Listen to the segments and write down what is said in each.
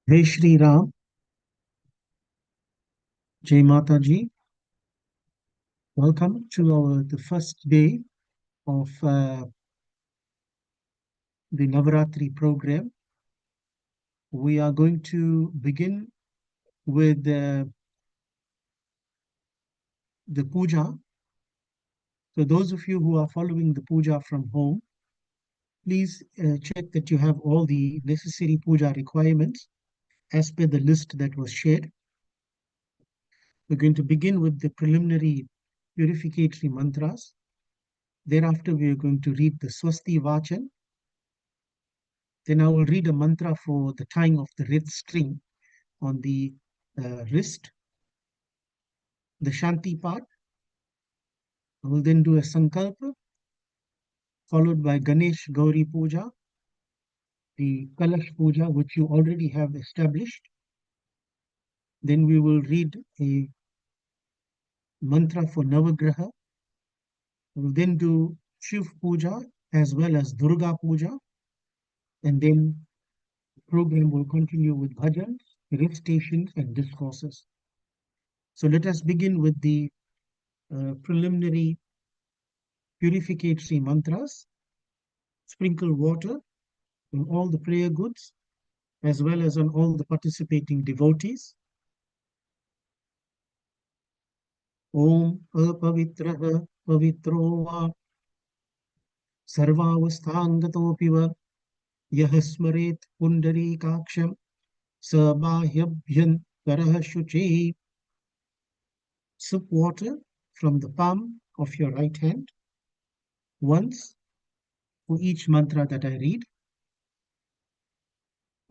Jai Shri Ram, Jai Mata Ji. Welcome to the first day of the Navaratri program. We are going to begin with the puja. So those of you who are following the puja from home, please check that you have all the necessary puja requirements as per the list that was shared. We're going to begin with the preliminary purificatory mantras. Thereafter, we are going to read the Swasti Vachan. Then I will read a mantra for the tying of the wrist string on the wrist, the Shanti part. I will then do a Sankalpa, followed by Ganesh Gauri puja, the Kalash puja, which you already have established. Then we will read a mantra for Navagraha. We will then do Shiv puja as well as Durga puja. And then the program will continue with bhajans, recitations, and discourses. So let us begin with the preliminary purificatory mantras. Sprinkle water on all the prayer goods as well as on all the participating devotees. Om apavitraha pavitro va sarvavasthangato piva yah smaret pundarikaksham sabhahyabhyantarah shuchi. Sip water from the palm of your right hand once for each mantra that I read.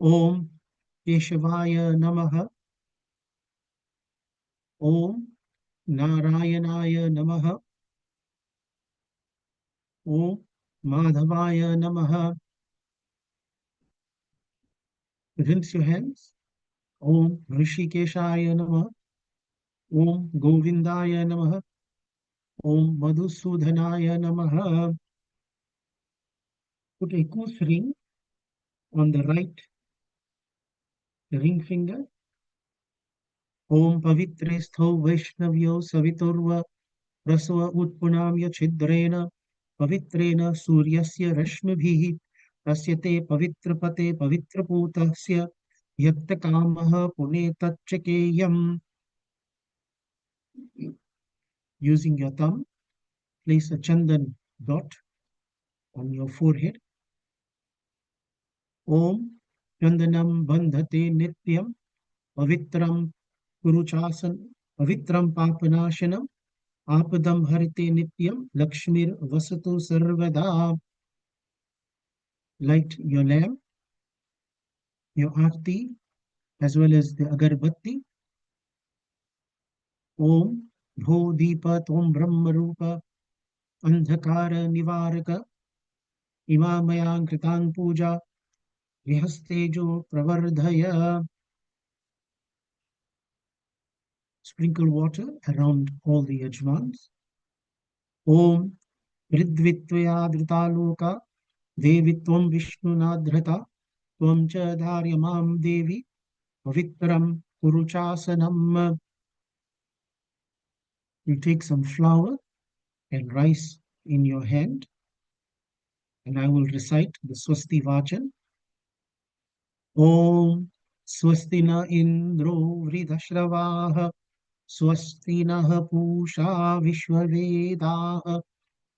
Om Keshavaya Namaha. Om Narayanaya Namaha. Om Madhavaya Namaha. Rinse your hands. Om Rishikeshaya Namaha. Om Govindaya Namaha. Om Madhusudhanaya Namaha. Put a kus ring on the right ring finger. Om Pavitre Stho Vaishnavyo Saviturva Rasva Utpunamya Chidrena Pavitrena Suryasya Rashmibhihi Tasyate Pavitrapate Pavitraputasya Yaktakamaha Punetachakeyam. Using your thumb, place a chandan dot on your forehead. Om Chandanam Bandhate Nityam Pavitram Kuruchasan Pavitram Papanashanam Apadam Harite Nityam Lakshmir Vasatu Sarvada. Light your lamp, your aarti, as well as the agarbatti. Om Bho Deepa Tom Brahma Rupa Andhakara Nivaraka Imamayang Kritang Puja Vihastejo Pravardhaya. Sprinkle water around all the yajmans. Om Ridvitvaya Dritaloka Devitvam Vishnunadhrata Tvam cha Dharyamam Devi Pavitram Kuruchasanam. You take some flour and rice in your hand, and I will recite the Swasti Vachan. Om Swastina Indro Vridhashravaha Swasti Nah Pusha Vishwavedaha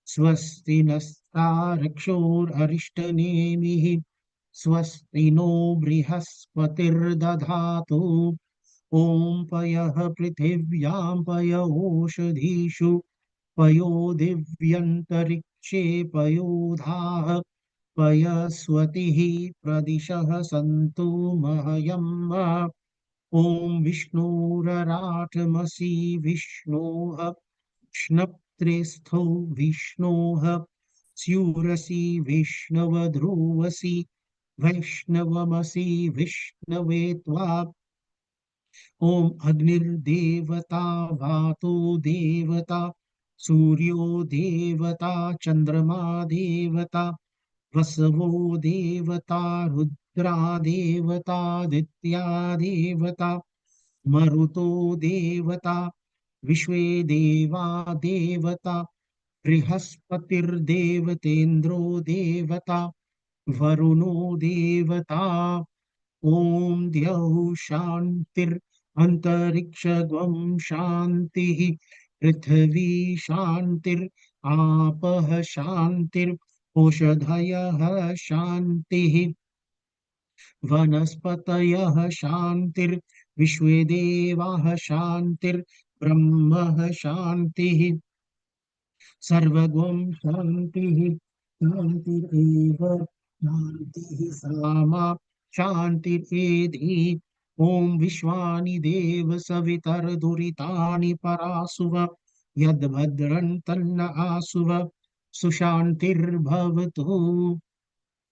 Swasti Nastarikshor Arishthanemihi Swasti no Brihaspatirdadhatu Om Payah Prithivyam Paya Oshadhishu Payo Divyantarikshe Payodha Payaswatihi Pradishah Santu Mahayam. Om Vishnuraratmasi Vishnoha Shnaptrestho Vishnoha Syurasi Vishnavadhruvasi Vaishnavamasi Vishnavetva. Om Agnir Devata Vato Devata Suryo Devata Chandrama Devata वसवो देवता रुद्रा देवतादित्या देवता मरुतो देवता विश्वे देवा देवता बृहस्पतिर्देवतेन्द्रो देवता वरुणो देवता ॐ द्यौः शान्तिरन्तरिक्षगं शान्तिः पृथिवी शान्तिरापः शान्तिरौषधयः शान्तिः वनस्पतयः शान्तिर्विश्वे देवाः शान्तिर्ब्रह्म शान्तिः सर्वगुण शांति शांतिरेव शांति सामा शांतिरेधि ओम विश्वानि देव सवितर दुरितानि परासुव यद्भद्रं तन्न आसुव सुशांतिर्भवतु.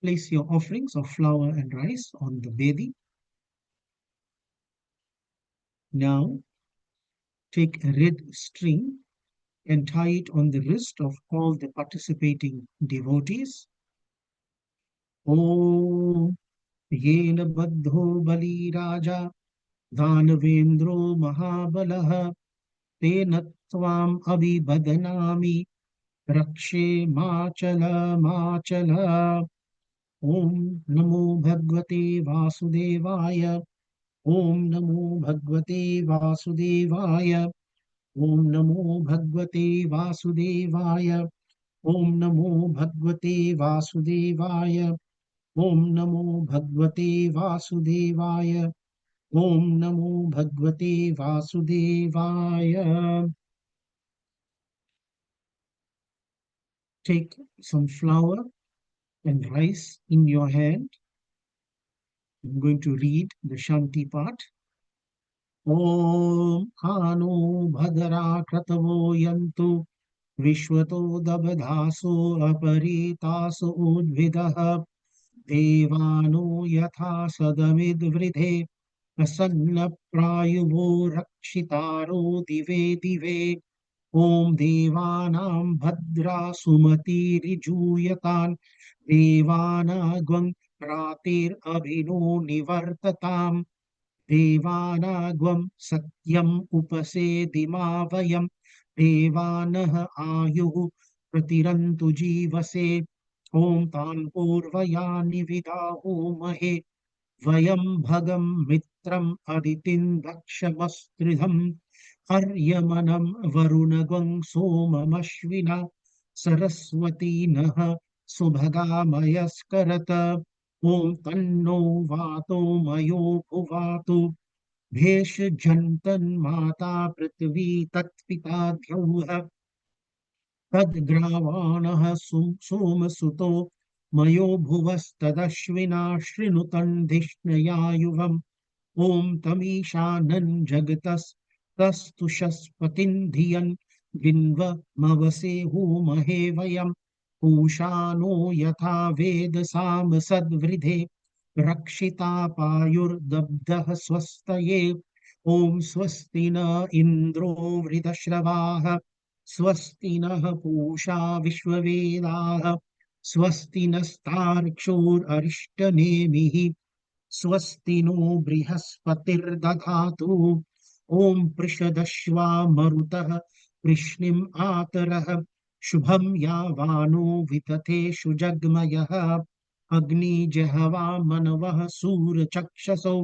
Place your offerings of flour and rice on the bedi. Now take a red string and tie it on the wrist of all the participating devotees. Om येन बद्धो बलिराजा दानवेन्द्रो महाबलः तेन त्वाम् अभिबध्नामि रक्षे माचल माचल. ओम नमो भगवते वासुदेवाय. ओम नमो भगवते वासुदेवाय. ओम नमो भगवते वासुदेवाय. ओम नमो भगवते वासुदेवाय. ओम नमो भगवते वासुदेवाय. ओम नमो भगवते वासुदेवाय. Take some flour and rice in your hand. I'm going to read the Shanti part. Om Anu Bhadra Kratavo Yantu Vishwato Dabdhaso Aparitaso Udvidah Devano Yatha Sadamid Vridhe प्रसन्न प्रायुवो रक्षितारो दिवे दिवे ओम देवानां भद्रा सुमतिरिजूयतान् देवानागं रातिरभिनो निवर्तताम् देवानागं सत्यम् उपसेदिमा वयम् देवानः आयुः प्रतिरन्तु जीवसे ओम तान् पूर्वयानि विदाहो महे वयं भगं मित्रम् अदितिं दक्षमस्त्रिधम् अर्यमनं वरुणगं सोममश्विना सरस्वती नः सुभगामयस्करत ॐ तन्नो वातो मयो भुवातु भेषजन्तन्माता पृथिवी तत्पिता द्यौः तद्ग्रावाणः सोमसुतो मयो भुवस्तदश्विना शृणुतं धिष्णयायुवम् ॐ तमीशानन् जगतस्तस्तुषस्पतिं धियन् गिन्वमवसे होमहे वयम् पूषानो यथा वेद साम सद्वृधे रक्षिता पायुर्दब्धः स्वस्तये ॐ स्वस्ति न इन्द्रो वृधश्रवाः स्वस्ति नः पूषा विश्ववेदाः स्वस्ति नस्तार्क्ष्योररिष्टनेमिः स्वस्ति नो बृहस्पतिर्दधातु ॐ पृषदश्वा मरुतः कृष्णिम् आतरः शुभं यावानो वितथेषु जग्मयः अग्निजहवा मनवः सूरचक्षसौ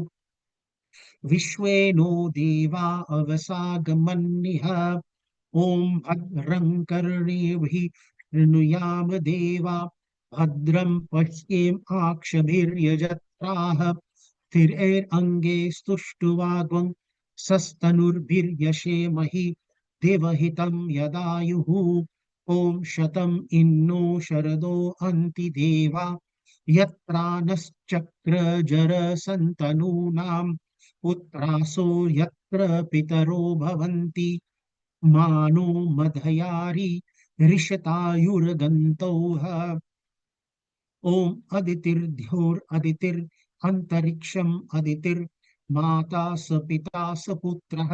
विश्वे नो देवा अवसागमन्निह ॐ भद्रं कर्णेभिः शृणुयाम देवा भद्रं पश्येमाक्षभिर्यजत्राः स्थिरैरङ्गे स्तुष्टुवागुं सस्तनुर्भिर्यशेमहि देवहितं यदायुः ॐ शतं इन्नो शरदो अन्ति देवा यत्रा नश्चक्रजरसन्तनूनां पुत्रासो यत्र पितरो भवन्ति मानो मधयारी ऋषतायुर्गन्तौः ॐ अदितिर्ध्योरदितिर् अन्तरिक्षम् अदितिर्माता स पिता स पुत्रः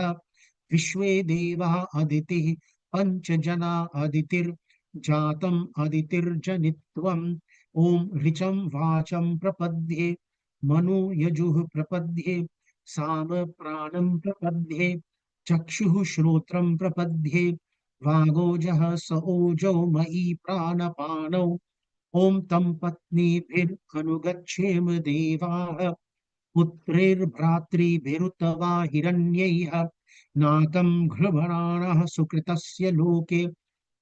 विश्वे देवा अदितिः पञ्चजना अदितिर्जातम् अदितिर्जनित्वम् ओम ऋचं वाचं प्रपद्ये मनु यजुः प्रपद्ये साम प्राणं प्रपद्ये चक्षुः श्रोत्रं प्रपद्ये वागोजः स ओजो मयि प्राणपाणौ ओम तं पत्नीभिरनुगच्छेम देवाः पुत्रैर्भ्रातृभिरुतवा हिरण्यैः नाकं घृभणानः सुकृतस्य लोके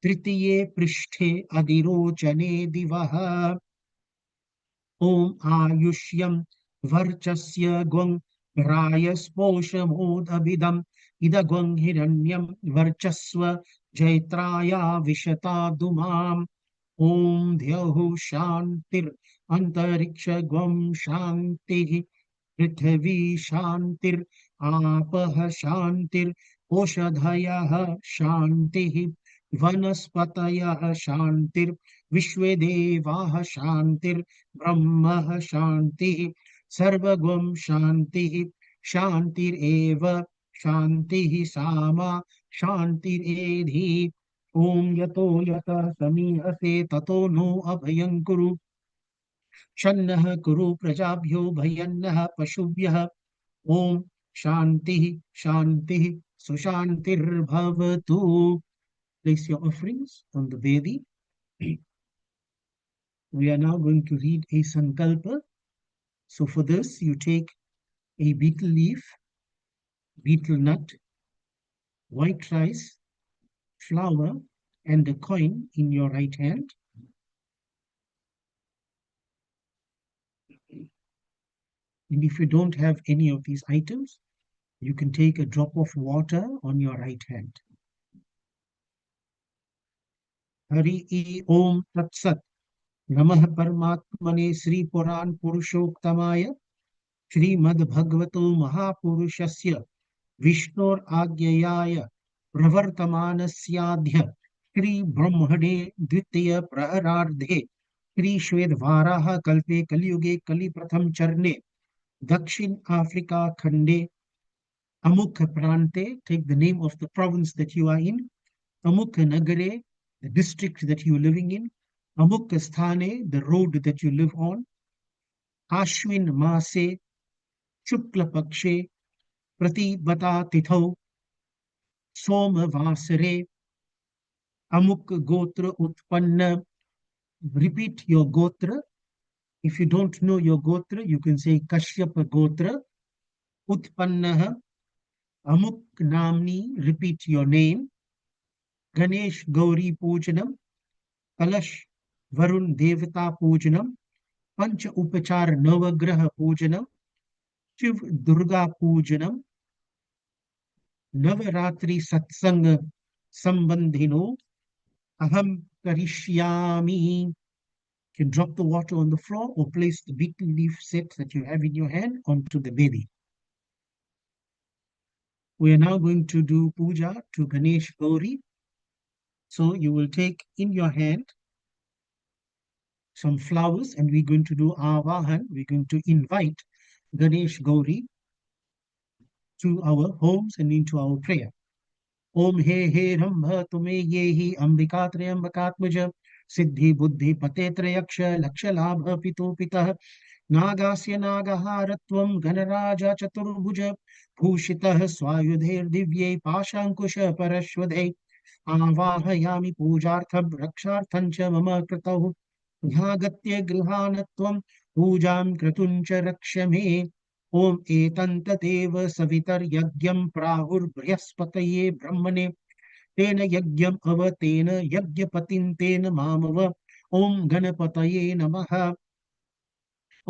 तृतीये पृष्ठे अधिरोचने दिवः ॐ आयुष्यं वर्चस्य gwं रायस्पोषमोदभिदम् इदग्वं हिरण्यं वर्चस्व जैत्राया विशता दुमाम् ॐ द्यौः शान्तिरन्तरिक्षगुं शान्तिः पृथिवी शान्तिरापः शान्तिरोषधयः शान्तिः वनस्पतयः शान्तिर्विश्वे देवाः शान्तिर्ब्रह्म शान्तिः सर्वगुं शान्तिः शान्तिरेव शान्तिः सामा शान्तिरेधि ॐ यतो यतः समीहसे ततो नो अभयं कुरु शन्नः कुरु प्रजाभ्यो भयन्नः पशुभ्यः ॐ शान्तिः शान्तिः सुशान्तिर्भवतु. Place your offerings on the Vedi. We are now going to read a Sankalpa. So for this, you take a betel leaf, betel nut, white rice, flour, and a coin in your right hand. And if you don't have any of these items, you can take a drop of water on your right hand. Hari Om Tat Sat. नमः परमात्मने श्री पुराण पुरुषोत्तमाय श्रीमद्भगवतो महापुरुषस्य विष्णोराज्ञयाय प्रवर्तमानस्याद्य श्री ब्रह्मणे द्वितीय प्रहरार्धे श्री श्वेतवाराह कल्पे कलियुगे कलि प्रथम चरणे दक्षिण Africa खंडे अमुक प्रांते, take the name of the province that you are in, अमुक नगरे, the district that you are living in, अमुक स्थाने, the road that you live on, आश्विन मासे शुक्ल पक्षे प्रतिपदा तिथौ सोमवासरे अमुक गोत्र उत्पन्न. Repeat your gotra. If you don't know your gotra, you can say Kashyapa gotra. Utpannaha Amuk namni. Repeat your name. Ganesh Gauri Pujanam. Kalash Varun Devata Pujanam. Pancha Upachar Navagraha Pujanam. Shiva Durga Pujanam. Navaratri Satsanga Sambandhino. Aham Karishyami. You can drop the water on the floor or place the betel leaf set that you have in your hand onto the Vedi. We are now going to do puja to Ganesh Gauri. So you will take in your hand some flowers and we're going to do Avahan. We're going to invite Ganesh Gauri to our homes and into our prayer. Om he he rambha tume yehi ambika trayambakatmaja siddhi buddhi pate trayaksha laksha labha pito pitah नागास्य नागहारत्वं गणराजा चतुर्भुज भूषितः स्वायुधैर्दिव्यै पाशाङ्कुश परश्वधै आवाहयामि पूजार्थं रक्षार्थं च मम कृतौ ह्यागत्य गृहाणत्वं पूजां क्रतुं च रक्ष मे ॐ एतन्तदेव सवितर्यज्ञं प्राहुर्बृहस्पतये ब्रह्मणे तेन यज्ञम् अवतेन यज्ञपतिं तेन मामव ॐ गणपतये नमः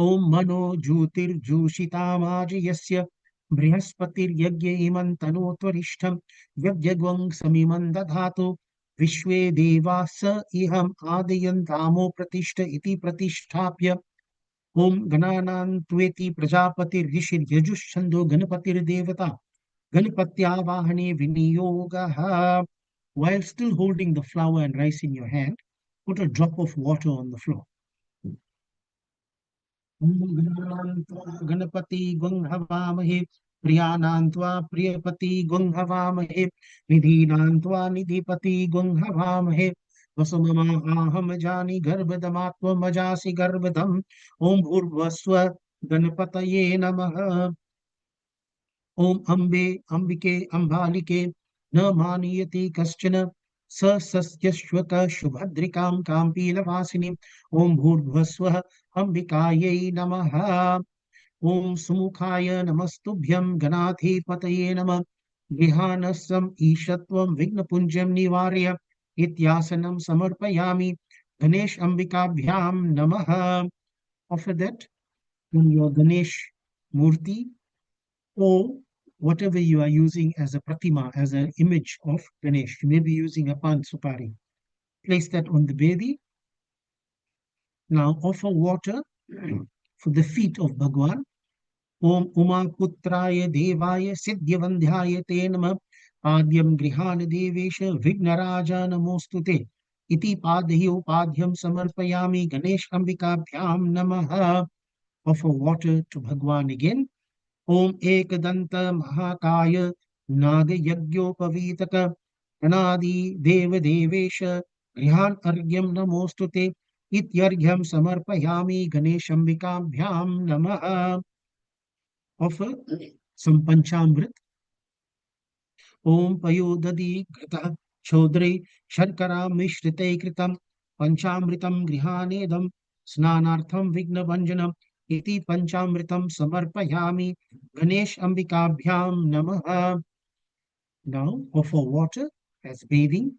ॐ मनो ज्योतिर्जूषितामाज यस्य बृहस्पतिर्यज्ञ इमं तनोत्वरिष्ठं यज्ञग्वं समिमं दधातु विश्वे देवा स इहम् आदयन्तामो प्रतिष्ठ इति प्रतिष्ठाप्य ॐ गणानां त्वेति प्रजापतिर्ऋषिर्यजुःछन्दो गणपतिर्देवता गणपत्यावाहने विनियोगः. While still holding the flower and rice in your hand, put a drop of water on the floor. Ganpati गुं हवामहे प्रियानां त्वा प्रियपति गुं हवामहे निधीनां त्वा निधिपति गुं हवामहे वसुममाहम जानि गर्भदमात्वमजासि गर्भदम्। ओम भूर्भुवस्व गणपतये नमः। ओम अम्बे अंबिके अम्बालिके न मानयति कश्चन स सस्यश्वक शुभद्रिकां काम्पीलवासिनी। ओम भूर्भुवस्वः अंबिकायै नमः। ओम सुमुखाय नमस्तुभ्यं गणाधिपतये नमः। गृहानस्सम् ईशत्वं विघ्नपुञ्जं निवार्य इत्यासनं समर्पयामि गणेश अंबिकाभ्यां नमः। After that, on your Ganesh Murti, or whatever you are using as a pratima, as an image of Ganesh, you may be using a pan supari. Place that on the bedi. Now offer water for the feet of Bhagwan. Om Uma Putraya Devaya Siddhyavandhyaya Te Namah. Padyam Grihan Devesha Vignaraja Namostute. Iti Padhi Upadhyam Samarpayami Ganesh Ambikabhyam Namaha. Offer water to Bhagwan again. ओम एकदंत महाकाय नाग यज्ञोपवीतक अनादि देव देवेश गृहान अर्घ्यम नमोस्तुते इत्यर्घ्यम समर्पयामि गणेशंबिकाभ्यां नमः. Offer some panchamrit. ओम पयोदधि घृतः क्षोद्रे शर्करा मिश्रिते कृतं पंचामृतं गृहानेदं स्नानार्थं विघ्नभञ्जनम् इति पंचामृतं समर्पयामि गणेश अंबिकाभ्यां नमः. Now offer water as bathing.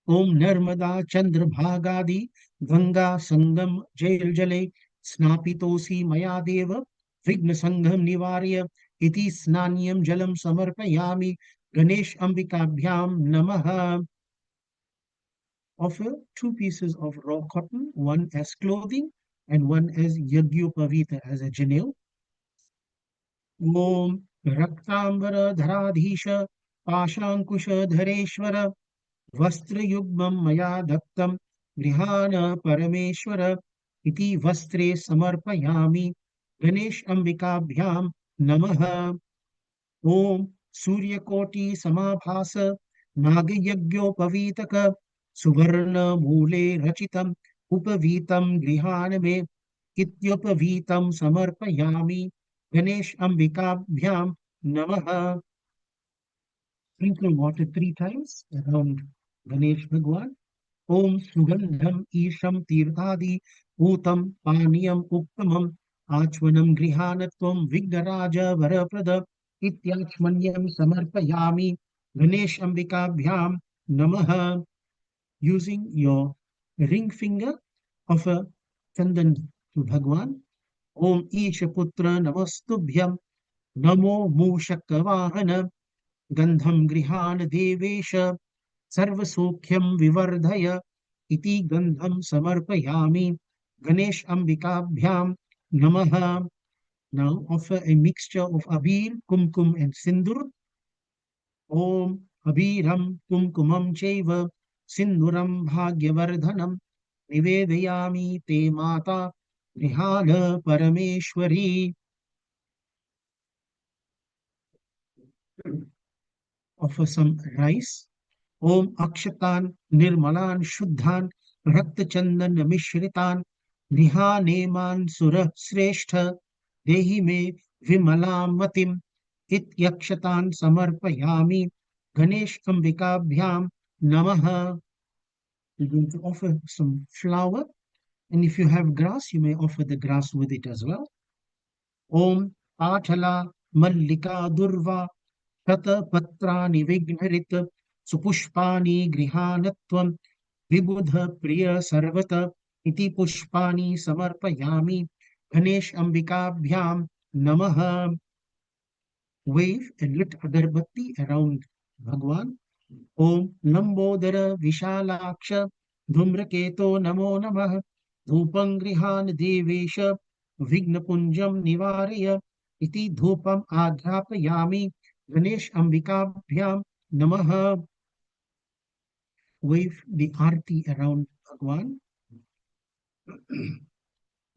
Om Narmada Chandrabhagadi Ganga Sangam Jail Jale Snapitosi Maya Deva Vigna Sangham Nivarya Iti Snanyam Jalam Samarpayami Ganesh Ambikabhyam Namaha. Offer two pieces of raw cotton, one as clothing and one as Yagyopavita, as a janel. Om Raktambara Dharadhisha Pashankusha Dhareshwara वस्त्रयुग्मं मया दत्तं गृहाण परमेश्वर इति वस्त्रे समर्पयामि गणेश अंबिकाभ्यां नमः. ओम सूर्यकोटि समाभास नागयज्ञोपवीतक सुवर्ण मूले रचितम् उपवीतं गृहाण मे इत्युपवीतं समर्पयामि गणेश अंबिकाभ्यां नमः. Sprinkle water 3 times around Ganesh Bhagwan. Om Sugandham Isham Tirthadi Utam Paniyam Uktamam Achvanam Grihanatvam Vignaraja Varaprada Ityachmanyam Samarpayami Ganesh Ambikabhyam Namaha. Using your ring finger of a chandan to Bhagwan. Om Ishaputra Namastubhyam Namo Mushakavahana गंधम गृहाण देवेश सर्वसौख्यम विवर्धय इति गंधम समर्पयामि गणेश अंबिकाभ्याम नमः. Now offer a mixture of abir, kumkum and sindur. Om abiram kumkumam chaiva sinduram bhagyavardhanam nivedayami te mata grihana parameshwari. Offer some rice. ओम अक्षतान निर्मलान शुद्धान रक्तचंदन मिश्रितान गृहानेमान सुर श्रेष्ठ देहि मे विमलामतिम इत्यक्षतान समर्पयामि गणेश अंबिकाभ्यां नमः. You're going to offer some flour, and if you have grass, you may offer the grass with it as well. Om Atala Mallika Durva शतपत्राणि विघ्नरित सुपुष्पाणि गृहाणत्वं विबुध प्रिय सर्वत इति पुष्पाणि समर्पयामि गणेश अंबिकाभ्यां नमः. Wave a lit agarbatti around Bhagwan. Om Lambodara Vishalaksh Dhumraketo Namo Namah Dhupam Grihan Devesha Vignapunjam Nivarya Iti Dhupam Aghapayami Ganesh Ambikabhyam Namaha. Wave the arti around Bhagwan.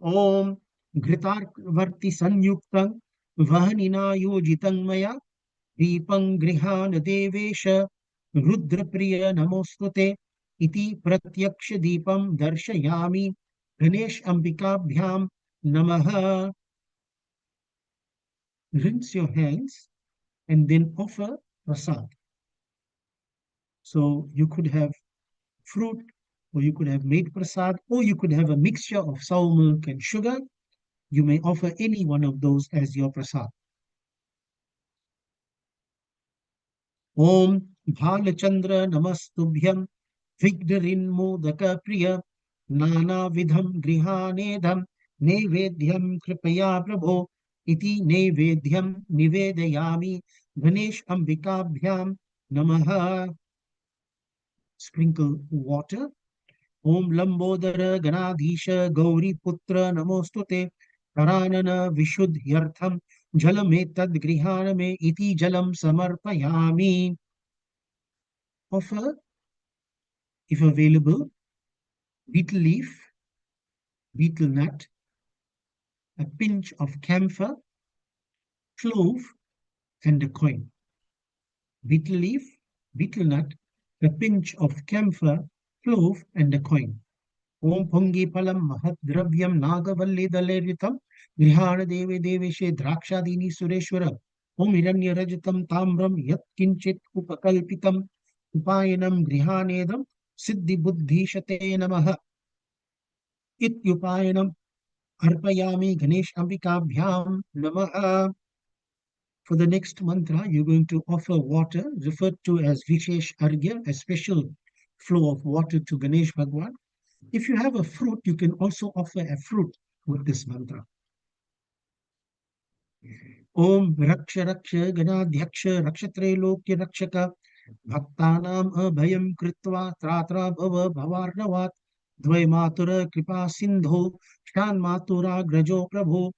Om घृतार्कवर्ति संयुक्तं वहनिना योजितं मया दीपं गृहाण देवेश रुद्रप्रिय नमोस्तुते इति प्रत्यक्ष दीपम दर्शयामि गणेश अंबिकाभ्याम नमः. Rinse your hands and then offer prasad. So you could have fruit, or you could have made prasad, or you could have a mixture of sour milk and sugar. You may offer any one of those as your prasad. Om Bhalachandra Namastubhyam Vigdarinmodaka Priya Nana Vidham Grihanedham Nevedyam Kripaya Prabho Iti Nevedyam Nivedayami Ganesh Ambikabhyam Namaha. Sprinkle water. Om Lambodara Ganadhisha Gauri Putra Namostute Karanana Vishuddhyartham Jalametad Grihaname Iti Jalam Samarpayami. Offer, if available, betel leaf, betel nut, a pinch of camphor, clove, and a coin. Betel leaf, betel nut, a pinch of camphor, clove, and a coin. Om Pungi Palam Mahat Dravyam Nagavalli Daleritam Grihana Deve Deveshe Drakshadini Sureshwara Om Hiranya Rajatam Tamram Yat Kinchit Upakalpitam Upayanam Grihanedam Siddhi Buddhi Shate Namaha Ityupayanam Arpayami Ganesh Ambikabhyam Namaha. For the next mantra, you're going to offer water, referred to as Vishesh Argya, a special flow of water to Ganesh Bhagwan. If you have a fruit, you can also offer a fruit with this mantra. Om Raksha Raksha Ganadhyaksha Rakshatre Lokya Rakshaka Bhaktanam Abhayam Kritva Tratra Bhava Bhavarnavat Dvai Matura Kripa Sindho Shan Matura Grajo Prabho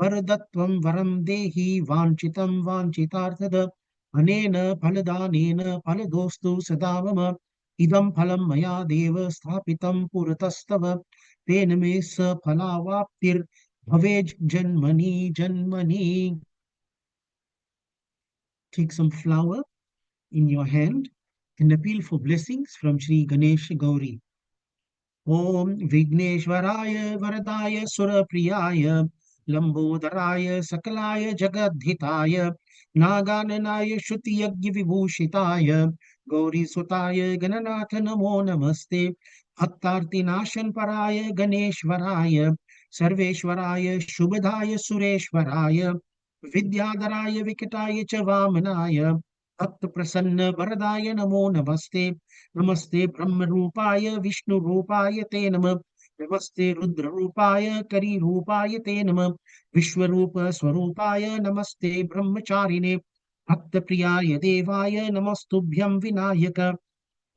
Varadatvam Varam Dehi Vanchitam Vanchitarthada Anena Paladanena Paladostu Sadavama Idam Phalam Maya Deva Sthapitam Puratastava Tename Sa Phalavaptir Bhavaj Janmani Janmani. Take some flour in your hand and appeal for blessings from Sri Ganesh Gauri. Om Vigneshwaraya Varadaya Surapriyaya Lambodharaya Sakalaya Jagadhitaya Nagananaya Shruti Yagya Vibhushitaya Gauri Sutaya Gananatha Namo Namaste Bhaktarti Nashan Paraya Ganeshwaraya Sarveshwaraya Shubhadaya Sureshwaraya Vidyadharaya Vikataya Chavamanaaya Bhakta Prasanna Varadaya Namo Namaste Namaste Brahma Rupaya Vishnu Rupaya Te Nama Namaste Rudra Rupaya Kari Rupaya Te Nama Vishwarupa Swarupaya Namaste Brahmacharine Bhakta Priyaya Devaya Namastubhyam Vinayaka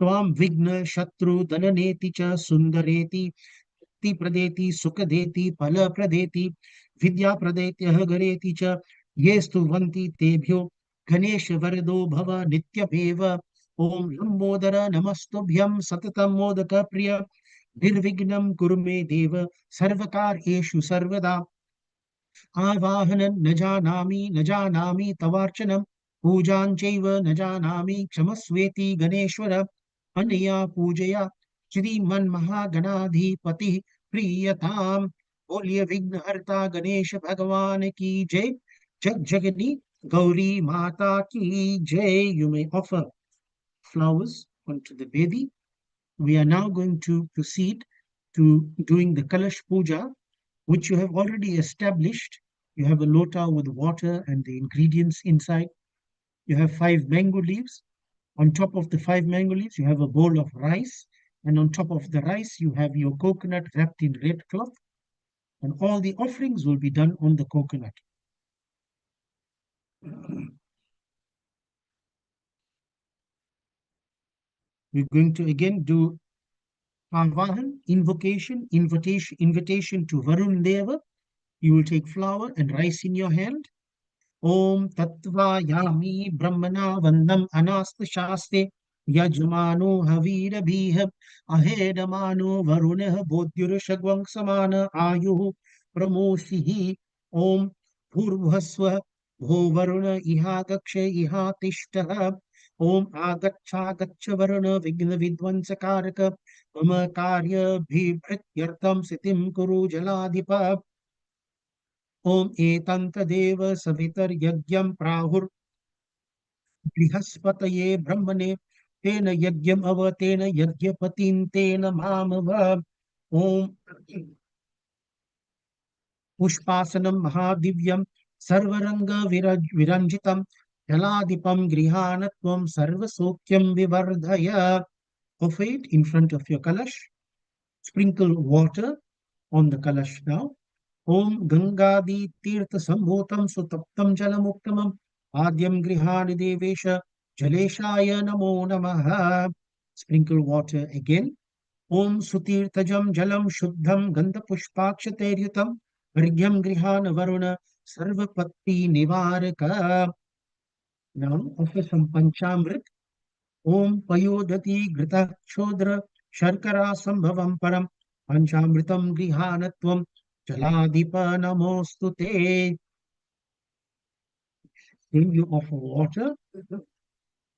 Tvam Vigna Shatru Dananeti Cha Sundareti Ti Pradeti Sukadeti Pala Pradeti Vidya Pradeti Hagareti Cha Yestu Vanti Tebhyo Ganesh Varado Bhava Nitya Beva Om Lambodara Namastubhyam Satatam Modaka Priya Nirvignam Kurume Deva Sarvakar Eshu Sarvada Avahanan न जानामि तवार्चनम पूजांचैव न जानामि क्षमस्वेति गणेश्वर अनया पूजया श्रीमन्महागणाधिपति प्रीयताम. बोलिए विघ्नहर्ता गणेश भगवान की जय. जग जगनी गौरी माता की जय. You may offer flowers onto the Vedi. We are now going to proceed to doing the Kalash Puja, which you have already established. You have a lota with water and the ingredients inside. You have 5 mango leaves. On top of the 5 mango leaves, you have a bowl of rice. And on top of the rice, you have your coconut wrapped in red cloth. And all the offerings will be done on the coconut. We're going to again do Avahan, invitation to Varun Deva. You will take flour and rice in your hand. Om Tattva Yami Brahmana Vandam Anast Shaste Yajmano Havira Bihab Ahedamano Varunah Bodhyur Shagwang Samana Ayuhu Pramoshihi Om Purvaswa Bho Varuna Iha Gakshe Iha Tishtaha ओम आगच्छ वरुण विघ्न विध्वंसकारक मम कार्यभिभृत्यर्थं सिद्धिं कुरु जलाधिप ओम एतन्तदेव सवितर्यज्ञं बृहस्पतये ब्रह्मणे तेन यज्ञम अव तेन यज्ञपतिं तेन मामव ओम पुष्पासनं महादिव्यं सर्वरंग विरंजितं जलाधिपं गृहाण त्वं सर्वसौख्यं विवर्धय. Of it in front of your kalash, sprinkle water on the kalash now. Om Gangadi Tirtha Sambhutam Sutaptam Jalamuktamam Adyam Grihani Devesha Jaleshaya Namo Namaha. Sprinkle water again. Om Sutirtajam Jalam Shuddham Gandha Pushpakshateryutam Virgyam Grihana Varuna Sarvapatti Nivaraka. Now offer some Panchamrit. Om Payodati Grita Chodra Sharkara Sambhavam Param Panchamritam Grihanatvam Jaladipa Namostute. Then you offer water.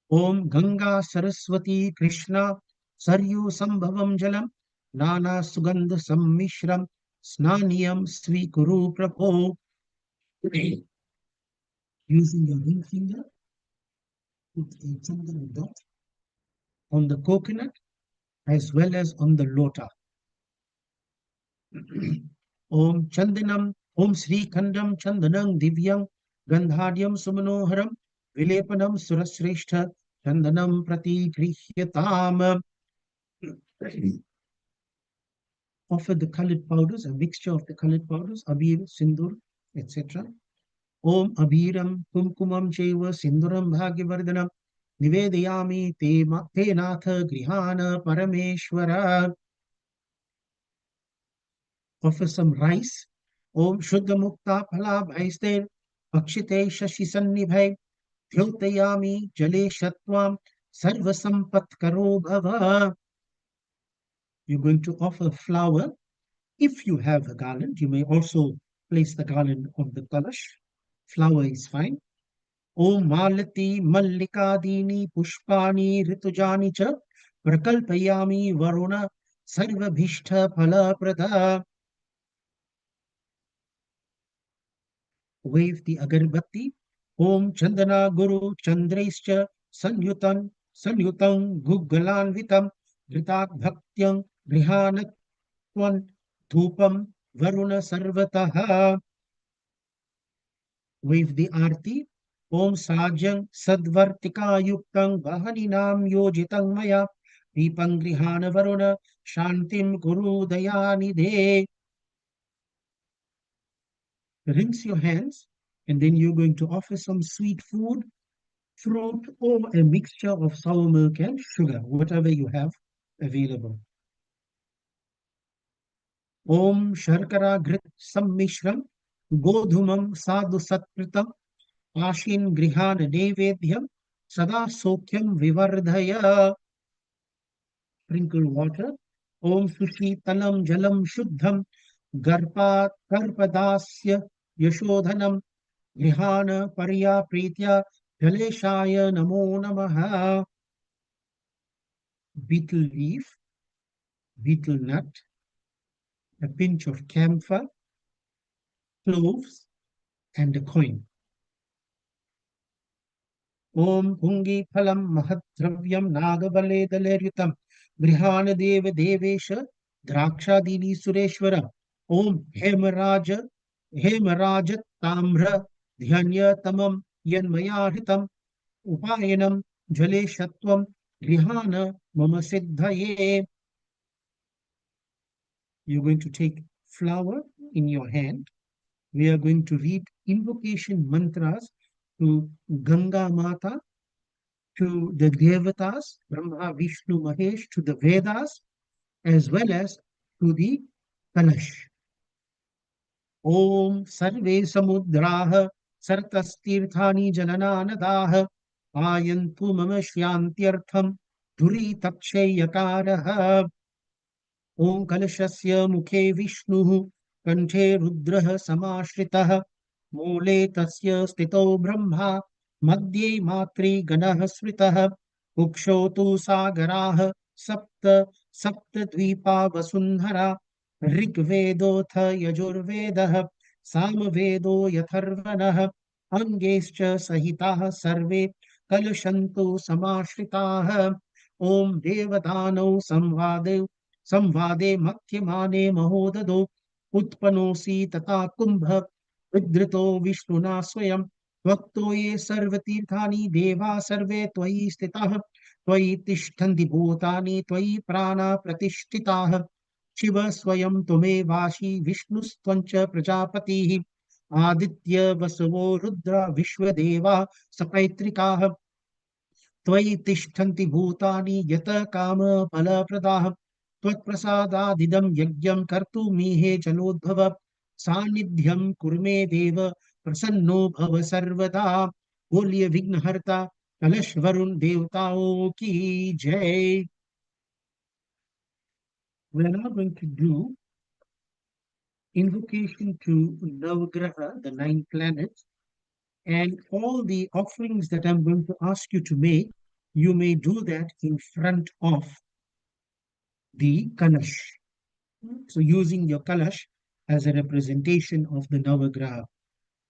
Om Ganga Saraswati Krishna Saryu Sambhavam Jalam Nana Sugandha Sammishram Snaniyam Swikuru Prabho. Using your ring finger, put a chandana dot on the coconut as well as on the lota. Om Chandanam, Om Sri Khandam Chandanam Divyam Gandhadyam Sumanoharam Vilepanam Surasreshta Chandanam Prati Grihyatam. Offer the colored powders, a mixture of the colored powders, Abir, Sindur, etc. Om Abhiram Kumkumam Cheva Sinduram Bhagyavardhanam Nivedayami Te Natha Grihana Parameshwara. Offer some rice. Om Shuddha Mukta Phala Bhaiste Pakshite Shashi Sannibhai Dhyotayami Jale Shatvam Sarva Sampat Karo Bhava. You're going to offer flower. If you have a garland, you may also place the garland on the kalash. Flower is fine. Om Malati Mallikadini Pushpani Ritujani Cha Prakalpayami Varuna Sarvabhishta Phalaprada. Wave the agarbatti. Om Chandana Guru Chandraischa Sanyutam Gugalanvitam Gritat Bhaktyam Grihanatwan Dhupam Varuna Sarvataha. Wave the arti. Om Sajang Sadvartika Yuktam Vahaninam Yojitang Maya Deepang Grihana Varuna Shantim Guru Dayanidhe. Rinse your hands and then you're going to offer some sweet food, fruit, or a mixture of sour milk and sugar, whatever you have available. Om Sharkara Grit Sammishram Godhumam Sadhu Satkritam Ashin Grihana Nevedhyam Sada Sokyam Vivardhaya. Sprinkle water. Om Sushi Talam Jalam Shuddham Garpadasya Yashodhanam Grihana Pariya Pritya Jaleshaya Namo Namaha. Beetle leaf, beetle nut, a pinch of camphor, cloves, and a coin. Om Pungi Phalam Mahadravyam Nagavale Daleryutam Grihana Deva Devesha Drakshadini Sureshwara. Om Hemarajat Tamra Dhyanya Tamam Yanmayaritam Upayanam Jale Shatvam Grihana Mama Siddhaye. You're going to take flour in your hand. We are going to read invocation mantras to Ganga Mata, to the Devatas, Brahma, Vishnu, Mahesh, to the Vedas, as well as to the Kalash. Om Sarve Samudraha Sartastirthani Janananadaha Ayantu Mama Shyantyartham Duri Takshayakaraha. Om Kalashasya Mukhe Vishnuhu Kanche Rudraha Samashritah Mole Tasya Stito Brahma मध्ये मात्रे गणः स्मृतः कुक्षौ तु सागराः सप्त सप्तद्वीपा वसुन्धरा ऋग्वेदोऽथ यजुर्वेदः सामवेदो यथर्वणः अङ्गैश्च सहिताः सर्वे कलशन्तु समाश्रिताः ॐ देवदानौ संवादे मध्यमाने महोदधौ उत्पन्नोऽसि तथा कुम्भ विधृतो विष्णुना स्वयं वक्तो ये सर्वतीर्थानि देवा सर्वे त्वयि स्थिताः त्वयि तिष्ठन्ति भूतानि त्वयि प्राणा प्रतिष्ठिताः शिव स्वयं त्वमेवासि विष्णुस्त्वञ्च प्रजापतिः आदित्य वसवो रुद्र विश्वदेवा सपैत्रिकाः त्वयि तिष्ठन्ति भूतानि यत काम फलप्रदाः त्वत्प्रसादादिदं यज्ञं कर्तुमीहे जलोद्भव सान्निध्यं कुरु मे देव प्रसन्नो भव सर्वदा बोलिए विघ्नहर्ता कलश वरुण देवताओं की जय. We are now going to do invocation to Navagraha, the 9 planets, and all the offerings that I'm going to ask you to make, you may do that in front of the Kalash. So using your Kalash as a representation of the Navagraha.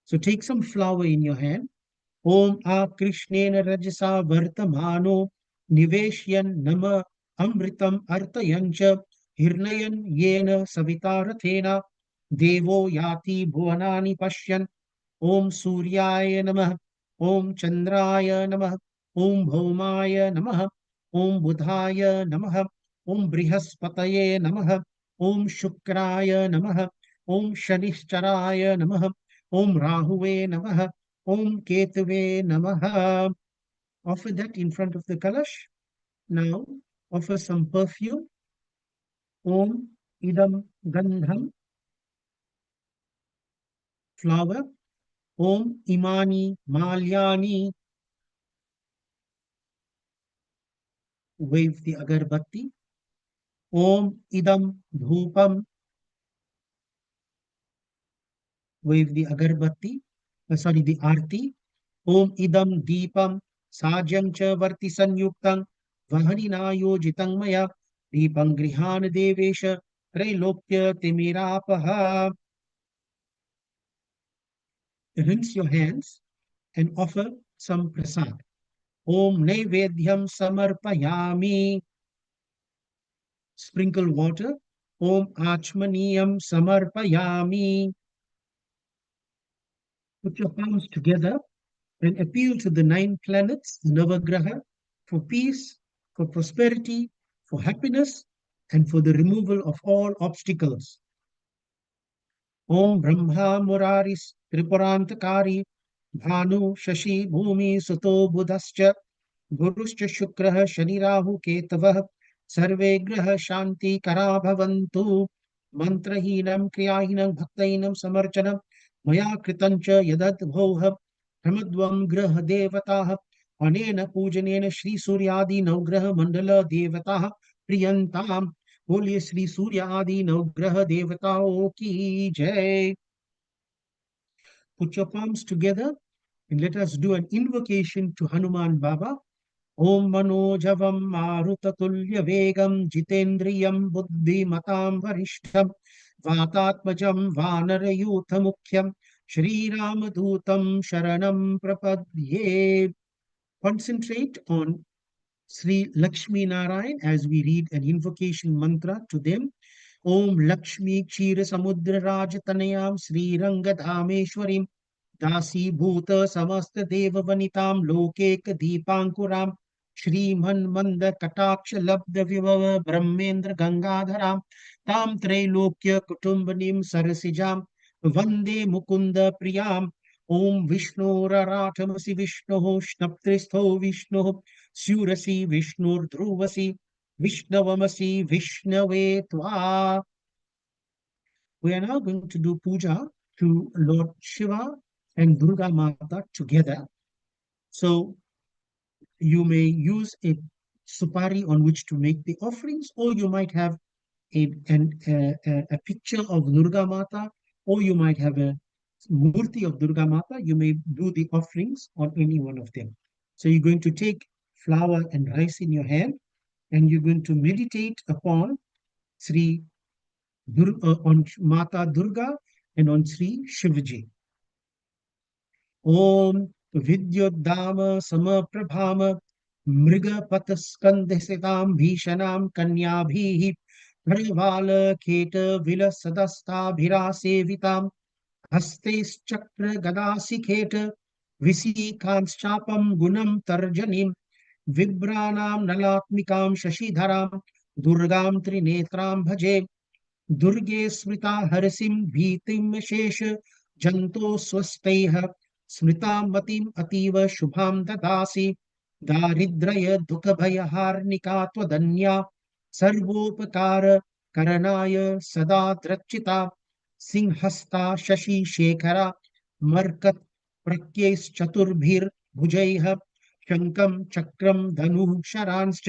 So take some flour in your hand. Om A Krishnena Rajasa Vartamano Niveshyan Nama Amritam Artayancha Hirnayan Yena Savitarathena Devo Yati Bhuvanani Pashyan Om Suryaya Namah Om Chandraya Namah Om Bhaumaya Namah Om Budhaya Namah Om Brihaspataye Namah Om Shukraya Namah Om Shanishcharaya Namah Om Rahuve Namah Om Ketuve Namaha. Offer that in front of the Kalash. Now offer some perfume. Om Idam Gandham. Flower. Om Imani Malyani. Wave the agarbatti. Om Idam Dhupam. Wave the agarbatti. Sorry, the arti. Om Idam Deepam Sajam Cha Varti Sanyuktang Vahanina Yojitang Maya Deepam Grihan Devesha Trailokya Timirapaha. Rinse your hands and offer some prasad. Om Naivedyam Samarpayami. Sprinkle water. Om Achmaniyam Samarpayami. Put your palms together and appeal to the 9 planets, the Navagraha, for peace, for prosperity, for happiness, and for the removal of all obstacles. Om Brahma Muraris Tripurantakari Bhanu Shashi Bhumi Suto Buddhascha Guruscha Shukrah Shanirahu Ketavah Sarve Graha Shanti Kara Bhavantu Mantrahinam Kriyahinam Bhaktainam Samarchanam Maya Kritancha Yadat Bhoha Pramadvam Graha Devataha Anena Pujanena Shri Suryadi Navgraha Mandala Devataha Priyantam. बोलिए श्री सूर्य आदि नवग्रह देवताओं की जय. Put your palms together and let us do an invocation to Hanuman Baba. Om Manojavam Marutatuल्य Vegam Jitendriyam Buddhimatam Varishtham Vatatmajam Vanarayutha Mukhyam Shri Ramadutam Sharanam Prapadye. Concentrate on Sri Lakshmi Narayan as we read an invocation mantra to them. Om Lakshmi Kshira Samudra Rajatanayam Sri Rangadhameshwarim Dasi Bhuta Samasta Deva Vanitam Lokek Deepankuram Shriman Manda Kataksha Labda Vibhava Brahmendra Gangadharam Tam Trailokya Kutumbanim Sarasijam Vande Mukunda Priyam Om Vishnu Rarathamasi Vishnu Shnaptristho Vishnu Surasi Vishnur Dhruvasi Vishnavamasi Vishnave Tva. We are now going to do puja to Lord Shiva and Durga Mata together. So you may use a supari on which to make the offerings, or you might have a picture of Durga Mata, or you might have a Murti of Durga Mata, you may do the offerings on any one of them. So you're going to take flour and rice in your hand, and you're going to meditate upon Sri on Mata Durga and on Sri Shivaji. Om Vidyodama Samaprabhama Mriga Pataskandesitam Bhishanam Kanyabhihi Parivala Keta Vilasadasta Bhirasevitam Hasteshchakra Gadasikheta Visikaanschapam Gunam Tarjanim Vibranam Nalatmikam Shashidharam Durgam Trinetram Bhaje दुर्गे स्मृता हरसिं भीतिं शेष जंतो स्वस्तेह स्मृता मतिम अतीव शुभां ददासि दारिद्र्य दुख भयहार्निका त्वदन्या सर्वोपकार करणाय सदा द्रक्षिता सिंहस्ता शशि शेखरा मर्कत प्रत्यैश्चतुर्भिर्भुजैः शंखं चक्रं धनुः शरांश्च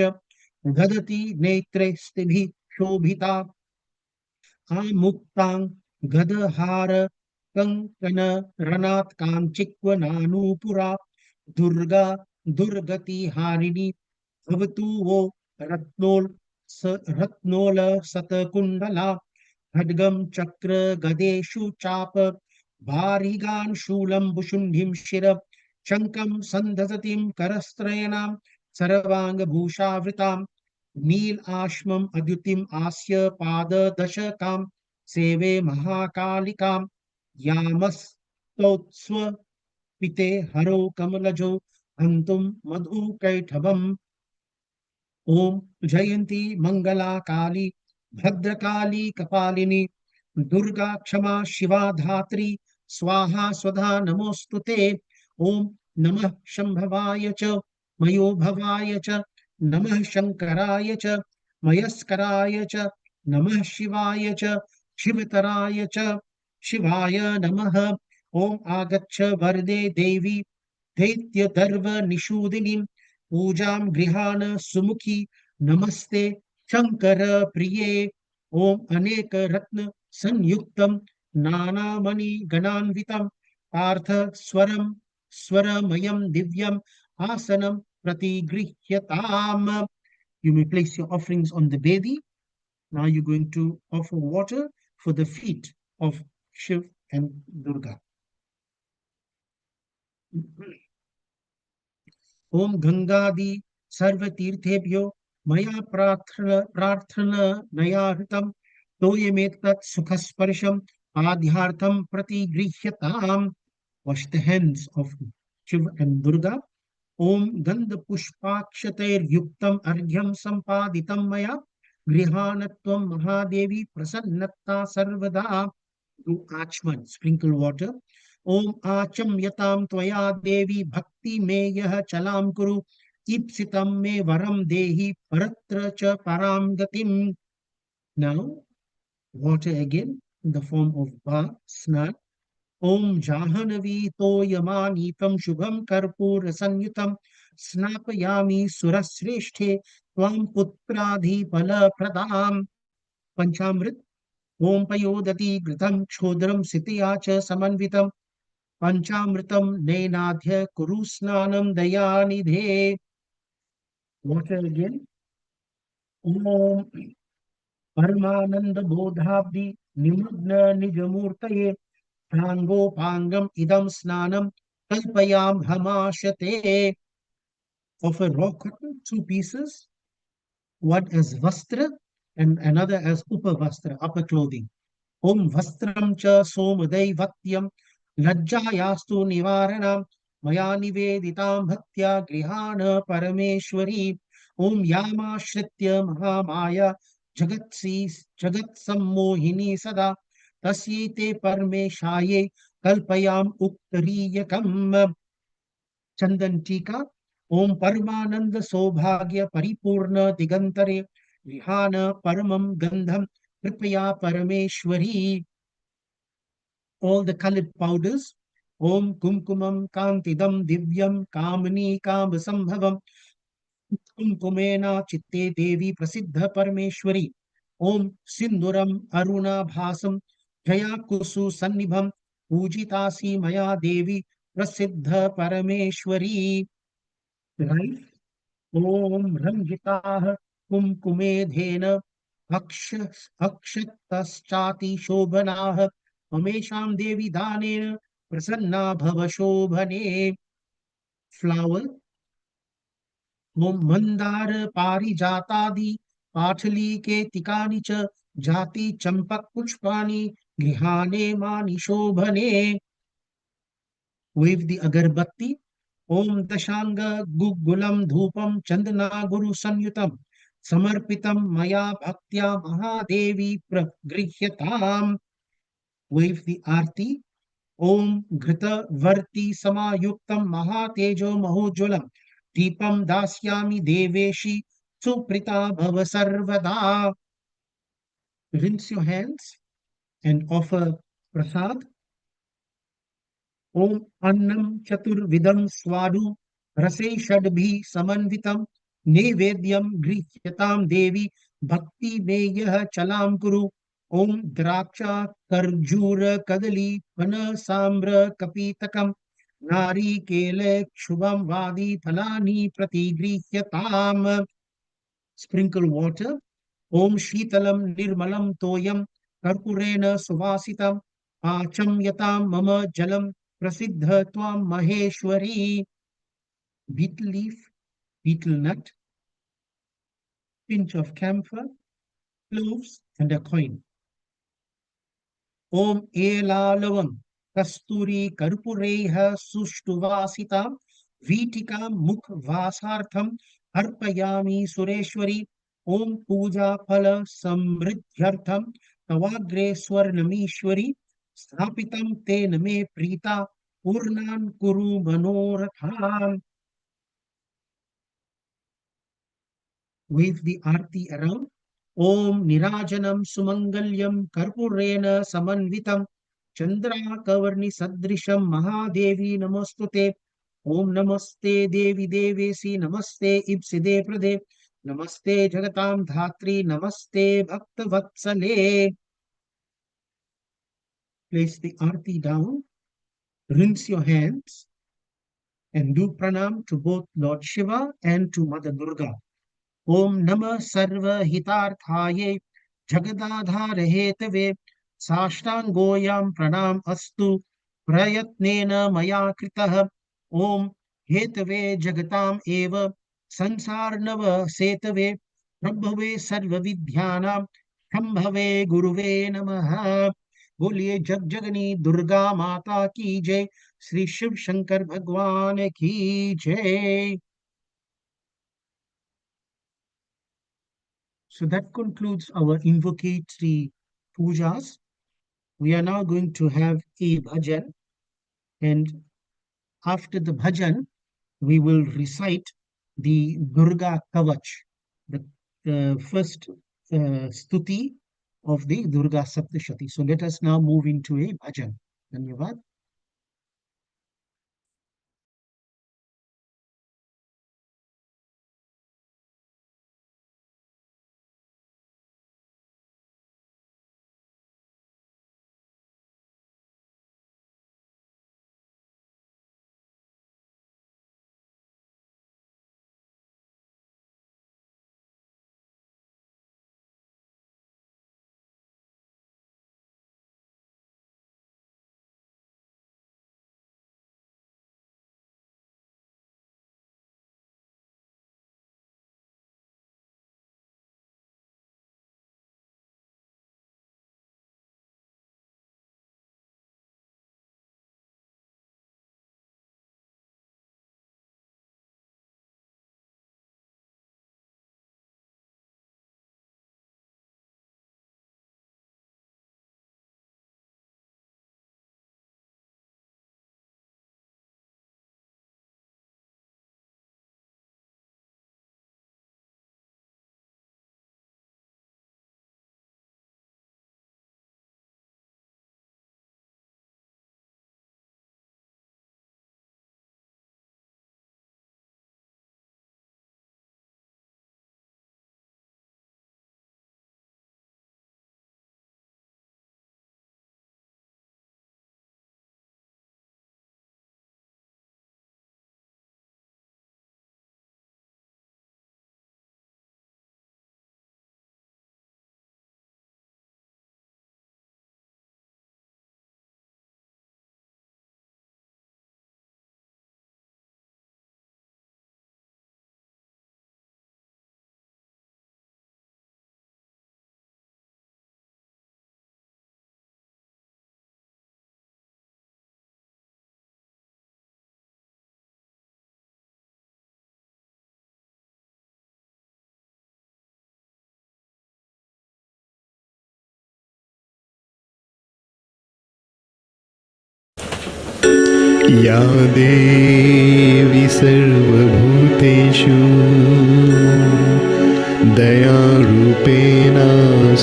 ददति नेत्रे स्तिभिः शोभिता मुक्तां गदहार कंकन रनात् कांचिक्वनानूपुरा दुर्गा दुर्गति हारिणी भवतु वो रत्नोल सतकुंडला खड्गम चक्र गदेषु चाप बारिगान् शूलं भुशुण्डिं शिर शङ्खं सन्धसतिं करस्त्रयणां सर्वाङ्गभूषावृतां नील आश्मम अद्युतिम आस्य पाद दशकां सेवे महाकालिकां यामस्तोत्स्व पिते हरो कमलजो हन्तुं मधुकैटभम् ओम जयंती मंगला काली भद्रकाली कपालिनी दुर्गा क्षमा शिवा धात्री स्वाहा स्वधा नमोस्तुते ओम नमः शंभवाय च मयोभवाय च नमः शंकराय च मयस्कराय च नमः शिवाय च शिवतराय च शिवाय नमः ओम आगच्छ वरदे देवी दैत्य दर्व निषूदिनी पूजां गृहाण सुमुखी नमस्ते शंकर प्रिये ओम अनेक रत्न संयुक्तम नानामणि गणान्वितम पार्थ स्वरम स्वरमयम दिव्यम आसनम प्रतिगृह्यताम. You may place your offerings on the bedi. Now you're going to offer water for the feet of Shiv and Durga. ओम गंगादि सर्वतीर्थेभ्यो मया प्रार्थना नया हृतम तोयमेतत् सुखस्पर्शम आध्यार्थम प्रतिगृह्यताम. Wash the hands of Shiv and Durga. ओम गंध पुष्पाक्षतैर्युक्तम अर्घ्यम संपादितम मया गृहाणत्वम महादेवी प्रसन्नता सर्वदा. Do आचमन, sprinkle water. ओम आचम्यतां त्वया देवी भक्ति में यह चलाम कुरु ईप्सितं मे वरम देहि परत्र च पराम गतिम. Now water again in the form of bath, snan. ओम जाह्नवी तोयमानीतं शुभं कर्पूर संयुतं स्नापयामि सुरश्रेष्ठे त्वां पुत्राधिफल प्रदाम. पंचामृत. ओम पयोदति घृतं क्षोद्रं सितया च समन्वितं पंचामृतम नैनाध्य कुरु स्नानं दयानिधे. Water again. ओम परमानंद बोधाब्दि निमग्न निजमूर्तये प्रांगोपांगम इदम स्नानम कल्पयाम हमाशते. Of a raw cotton, two pieces, one as vastra and another as upavastra, upper clothing. Om vastram cha somadevatyam lajjayastu nivaranam maya niveditam bhaktya grihana parameshwari. Om yama shritya mahamaya jagat sammohini sada tasyete parmeshaye kalpayam uktariyakam. चंदन टीका. ओम परमानंद सौभाग्य परिपूर्ण दिगंतरे विहान परमम गंधम कृपया परमेश्वरी. All the colored powders. ओम कुमकुमम कांतिदम दिव्यम कामनी काम संभवम कुमकुमेना चित्ते देवी प्रसिद्ध परमेश्वरी. ओम सिंदूरम अरुणाभासम जया कुसु सन्निभम पूजितासि मया देवी प्रसिद्ध परमेश्वरी. Right? Om Ranjitah Kumkumedhena Aksh Akshataschati Shobhanah Amesham Devi Danena Prasanna Bhava Shobhane. Flower. Om Mandar Parijatadi Pathali ke Tikani cha Jati Champak Pushpani Grihane Mani Shobhane. Wave the agarbatti. Om Dashanga Gugulam Dhupam Chandana Guru Sanyutam Samarpitam Maya Bhaktya Mahadevi Pragrihyatam. Wave the arti. Om Ghrita Varti Samayuktam Mahatejo Mahojwalam Deepam Dasyami Deveshi Suprita Bhava Sarvada. Rinse your hands and offer prasad. Om Annam Chaturvidam Swadu Rase Shadbhi Samanvitam Nevedyam Grihyatam Devi Bhakti Meyah Chalam Kuru. Om Draksha Karjura Kadali Pana Samra Kapitakam Nari Kele Shubham Vadi Phalani Pratigrihyatam. Sprinkle water. Om Shitalam Nirmalam Toyam Karpurena Suvasitam Achamyatam Mama Jalam Prasiddha Tvam Maheshwari. Betel leaf, betel nut, pinch of camphor, cloves, and a coin. Om Elalavam Kasturi Karpureha Sushtuvasitam Vitika Mukh Vasartham Arpayami Sureshwari. Om Puja Phala Samridhyartham Tavagre Swarnamishwari Sthapitam Te Name Prita Purnan Kuru Manorathan. Wave the arti around. Om Nirajanam Sumangalyam Karpurena Samanvitam Chandra Kavarni Sadrisham Mahadevi Namostute. Om Namaste Devi Devesi Namaste Ipside Prade Namaste Jagatam Dhatri Namaste Bhakta Vatsale. Place the arti down, rinse your hands, and do pranam to both Lord Shiva and to Mother Durga. Om Namah Sarva Hitarthaye Jagadadhar Hetave Sashtangoyam Pranam Astu Prayatnena Maya Kritah. Om Hetave Jagatam Eva Sansarnava Setave Prabhave Sarva Vidhyanam Shambhave Guruve Namaha. बोलिए जग जगनी दुर्गा माता की जय. श्री शिव शंकर भगवान की जय. So that concludes our invocatory pujas. We are now going to have a bhajan, and after the bhajan, we will recite the Durga Kavach, the first stuti of the Durga Saptashati. So let us now move into a bhajan. Dhanyavad. या देवी सर्वभूतेषु दयारूपेण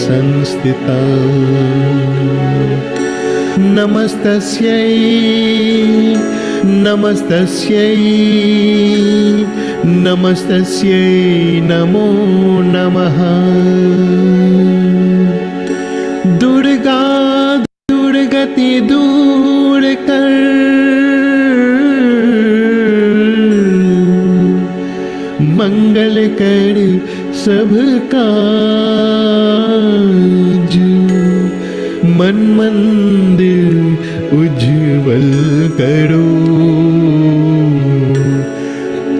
संस्थिता नमस्तस्यै नमस्तस्यै नमस्तस्यै नमो नमः। दुर्गा दुर्गति दूर कर मंगल कर सब काज मन मंदिर उज्जवल करो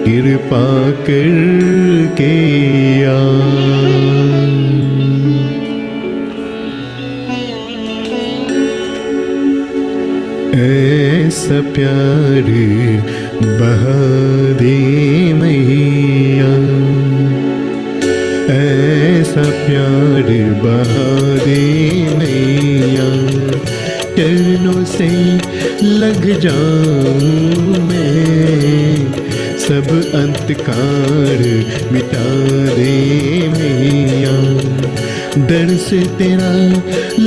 कृपा करके आ। ऐसा प्यार बहा दे मैया, ऐसा प्यार बहा दे मैया, चरणों से लग जाऊं मैं, सब अंधकार मिटा दे मैया, दर से तेरा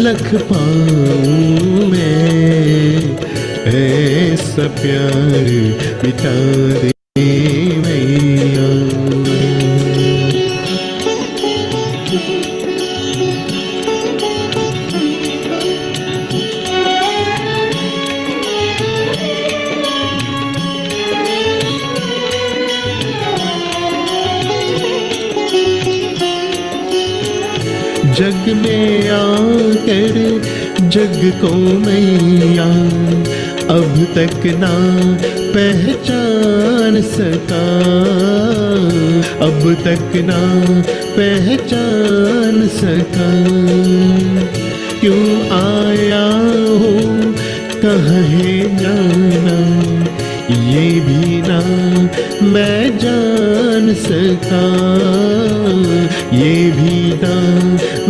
लख पाऊं मैं, ऐसा प्यार मिटा दे मैया। जग में आकर जग को मैया अब तक ना पहचान सका, अब तक ना पहचान सका, क्यों आया हूँ कहाँ है जाना, ये भी ना मैं जान सका, ये भी ना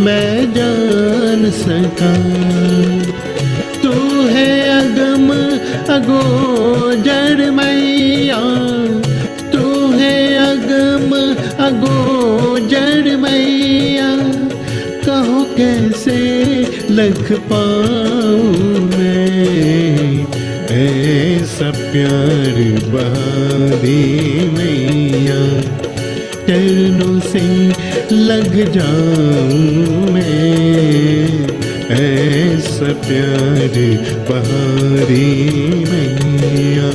मैं जान सका। तू है अगम अगोचर मैया, तू है अगम अगोचर मैया, कहो कैसे लख पाऊं मैं, ऐसा प्यार बहा दे मैया, चरणों से लग जाऊं मैं, ऐसा प्यार बहा दे मैया।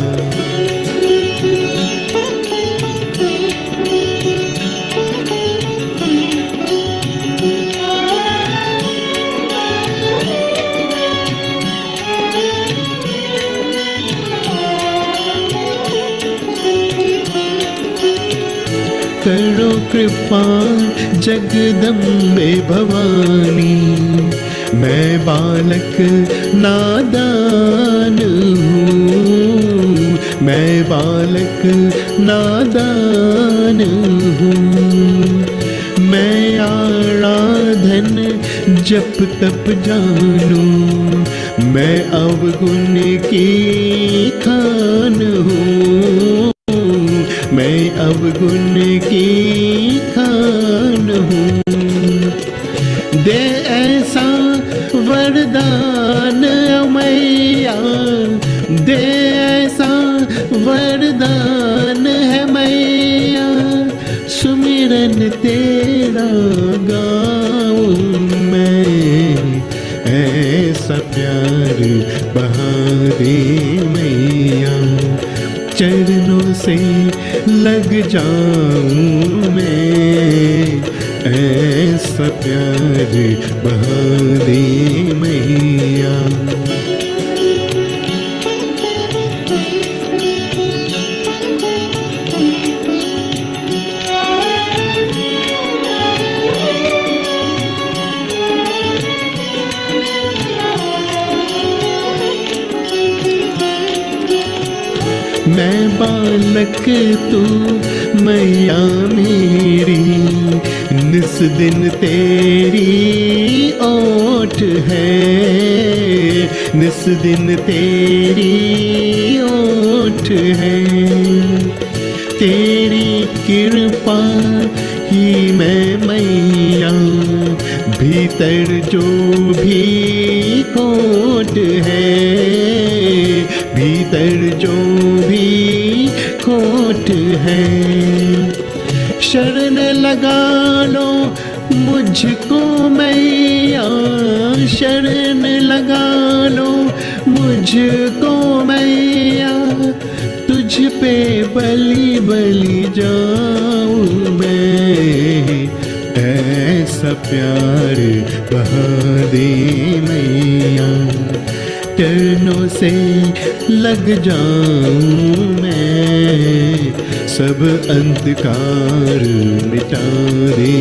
करो कृपा जगदम्बे भवानी, मैं बालक नादान हूँ, मैं बालक नादान हूँ, मैं आराधन जप तप जानूं, मैं अवगुण की खान हूँ, मैं अवगुण की खान हूँ, दे ऐसा वरदान मैया, दे ऐसा वरदान है मैया, सुमिरन तेरा गाऊं मैं, ऐसा प्यार बहा दे मैया, चरणों से लग जाऊं मैं, ऐसा प्यार बहा दे मैया। मैं बालक तू मैया मेरी, निस दिन तेरी ओट है, निस दिन तेरी ओट है। तेरी कृपा ही मैं मैया, भीतर जो भी खोट है, भीतर जो भी खोट है। शरण लगा लो मुझको मैया, शरण लगा लो मुझको मैया, तुझ पे बलि बलि जाऊं मैं। ऐसा प्यार बहा दे मैया, चरणों से लग जाऊं मैं, सब अंधकार मिटा दे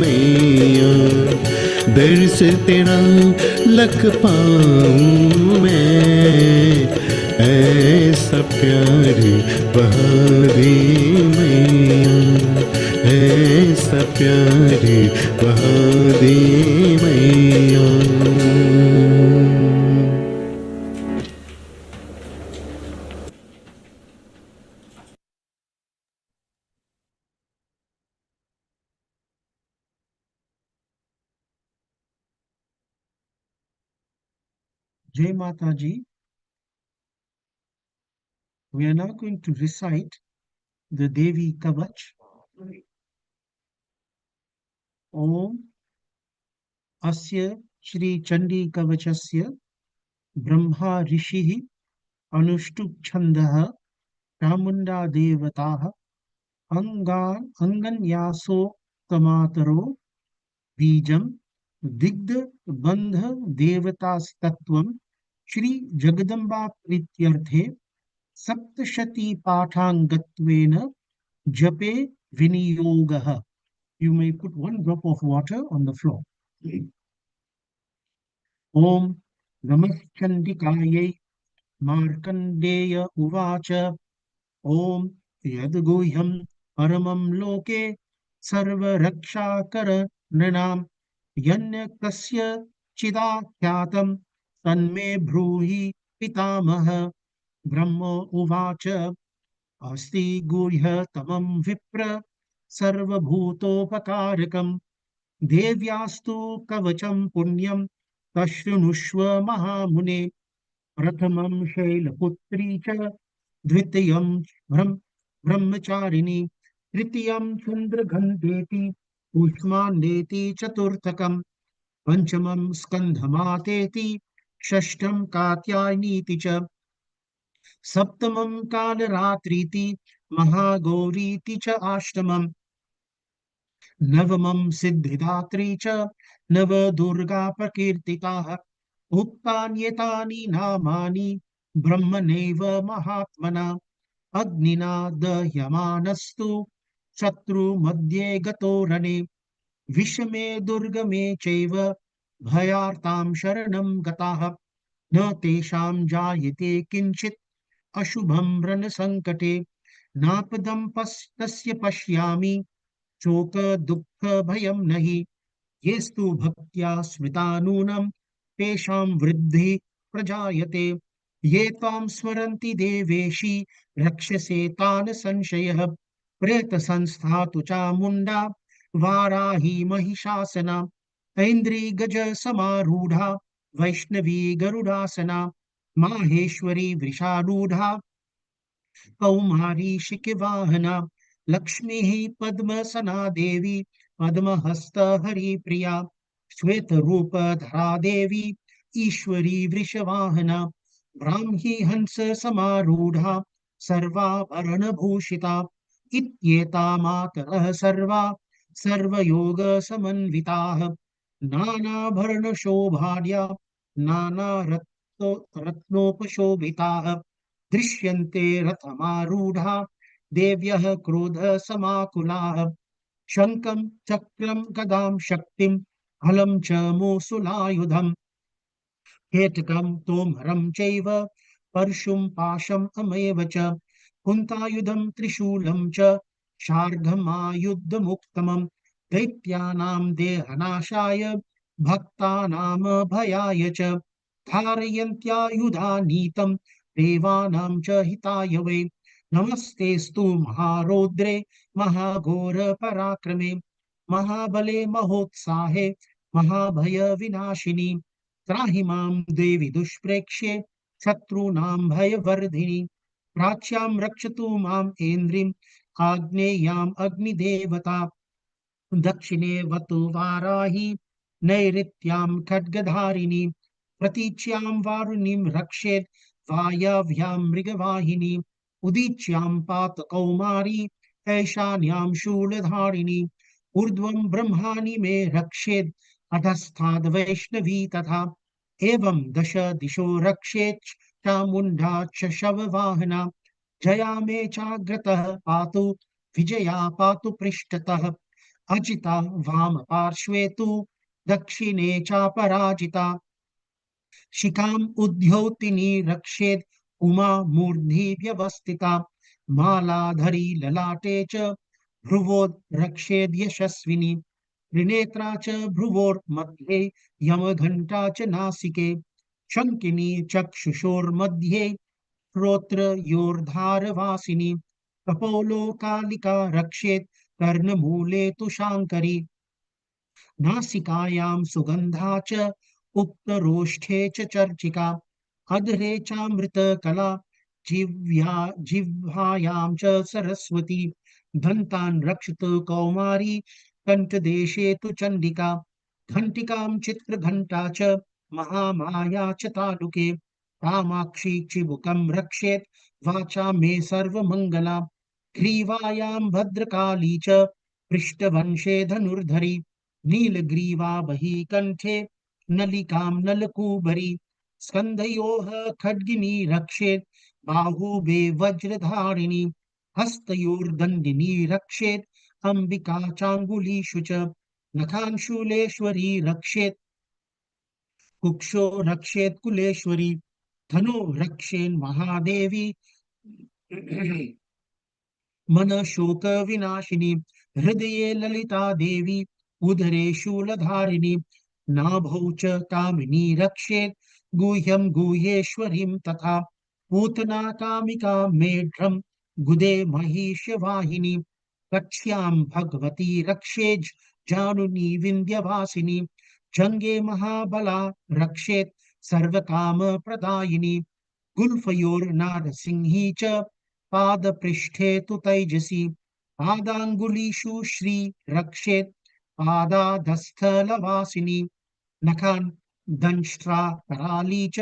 मैया। दर्श तेरा लख पाऊं मैं, ऐसा प्यार बहा दे मैया, ऐसा प्यार बहा दे मैया। Jai Mata Ji. We are now going to recite the Devi Kavach. Om Asya Shri Chandi Kavachasya Brahma Rishihi Anushtuk Chandaha Chamunda Devataha Anganyaso Tamataro Bijam Digda Bandha Devatas Tattvam Shri Jagadamba Prityarthe Saptashati Pathangatvena Jape Viniyogaha. You may put one drop of water on the floor. Om Namaskandikayai Markandeya Uvacha Om Yadguhyam Paramam Loke Sarva Rakshakara Nrinam Yanya Kasya Chidakyatam Tanme Bruhi Pitamaha Brahma Uvacha Asti Guhya Tamam Vipra Sarvabhutopakarikam Devyastu Kavacham Punyam Tashrunushva Mahamune Prathamam Shailaputri Cha Dvitiyam Brahmacharini Tritiyam Chandragandeti Ushmandeti Chaturthakam Panchamam Skandhamateti Shashtam Katyayiniti Cha Saptamam Kalaratriti Mahagauriti Cha Ashtamam Navamam Siddhidatri Cha Navadurga Prakirtitaha Uttanyetani Namani Brahmaneva Mahatmana Agnina Dahyamanastu Shatru Madhye Gato Rane Vishame Durgame Cheva Bhayartam Sharanam Gataha Na Tesham Jayate Kinchit Ashubham Rana Sankate Napadam Tasya Pashyami Choka Dukha Bhayam Nahi Yestu Bhaktya Smritanunam Tesham Vriddhi Prajayate Ye Tam Smaranti Deveshi Rakshase Tan Sanshayah Preta Sanstha Chamunda Varahi Mahishasana Aindri Gaja Samarudha Vaishnavi Garudasana Maheshwari Vrisharudha Kaumari Shikivahana Lakshmi Padmasana Devi Padmahasta Hari Priya Shweta Rupa Dhara Devi Ishwari Vrishavahana Brahmi Hansa Samarudha Sarva Varana Bhushita Ityeta Matarah Sarva Sarva Yoga Samanvitah Nana Bharana Shobhadya Nana Ratnopashobhitah Drishyante Rathamarudha Devyah Krodha Samakulah Shankam Chakram Gadam Shaktim Halam Cha Musulayudham Ketakam Tomharam Chaiva Parshum Pasham Ameva Cha Kuntayudham Trishulam Cha Shargama Yuddhamuktamam दैत्यानां देहनाशाय भक्तानां भयाय च धारयन्त्यायुधानीतं देवानां च हिताय वै नमस्तेस्तु महारौद्रे महाघोर पराक्रमे महाबले महोत्साहे महाभय विनाशिनी त्राहि मां देवी दुष्प्रेक्ष्ये शत्रूणां भयवर्धिनि प्राच्यां रक्षतु माम् ऐन्द्रीं आग्नेयाम् अग्निदेवता दक्षिणे वतु वाराहि नैऋत्यां खड्गधारिणी प्रतीच्यां वारुणीं रक्षेत् वायव्यां मृगवाहिनी उदीच्यां पात कौमारी ऐशान्यां शूलधारिणी ऊर्ध्वं ब्रह्माणि मे रक्षेत् अधस्ताद् वैष्णवी तथा एवं दश दिशो रक्षेत् चामुण्डा च शववाहना जया मे चाग्रतः पातु विजया पातु पृष्ठतः अजिता वाम पार्श्वे तु दक्षिणे चापराजिता शिखाम् उद्योतिनी रक्षेत् उमा मूर्ध्नि व्यवस्थिता मालाधरी ललाटे च भ्रुवोद् रक्षेद् यशस्विनी त्रिनेत्रा च भ्रुवोर्मध्ये यमघण्टा च नासिके शङ्किनी चक्षुषोर्मध्ये श्रोत्रयोर्धारवासिनी कपोलो कालिका रक्षेत् कर्णमूले तु शाङ्करी नासिकायां सुगन्धा च उक्तरोष्ठे च चर्चिका अधरे चामृतकला जिह्वायां च सरस्वती दन्तान् रक्षतु कौमारी कण्ठदेशे तु चण्डिका घण्टिकां चित्रघण्टा च महामाया च तालुके कामाक्षी चिबुकं रक्षेत् वाचा मे सर्वमङ्गला ग्रीवायां भद्रकाली च पृष्ठवंशे धनुर्धरी नीलग्रीवा बही कंठे नलिकां नलकूबरी स्कन्धयोः खड्गिनी रक्षेत् बाहुबे वज्रधारिणी हस्तयोर्दण्डिनी रक्षेत् अम्बिका चाङ्गुलीषु च नखान् शूलेश्वरी रक्षेत् कुक्षो रक्षेत् कुलेश्वरी धनो रक्षेन् महादेवी मनशोक विनाशिनी हृदये ललिता देवी उदरे शूलधारिणी नाभौ च कामिनी रक्षेत् गुह्यं गुह्येश्वरीं तथा पूतना कामिका मेढ्रं गुदे महिषवाहिनी कक्ष्यां भगवती रक्षेज् जानुनी विन्ध्यवासिनी जङ्गे महाबला रक्षेत् सर्वकाम प्रदायिनी गुल्फयोर्नारसिंही च पादपृष्ठे तु तैजसी पादाङ्गुलीषु श्री रक्षेत् पादाधस्थलवासिनी नखान् दंष्ट्रा कराली च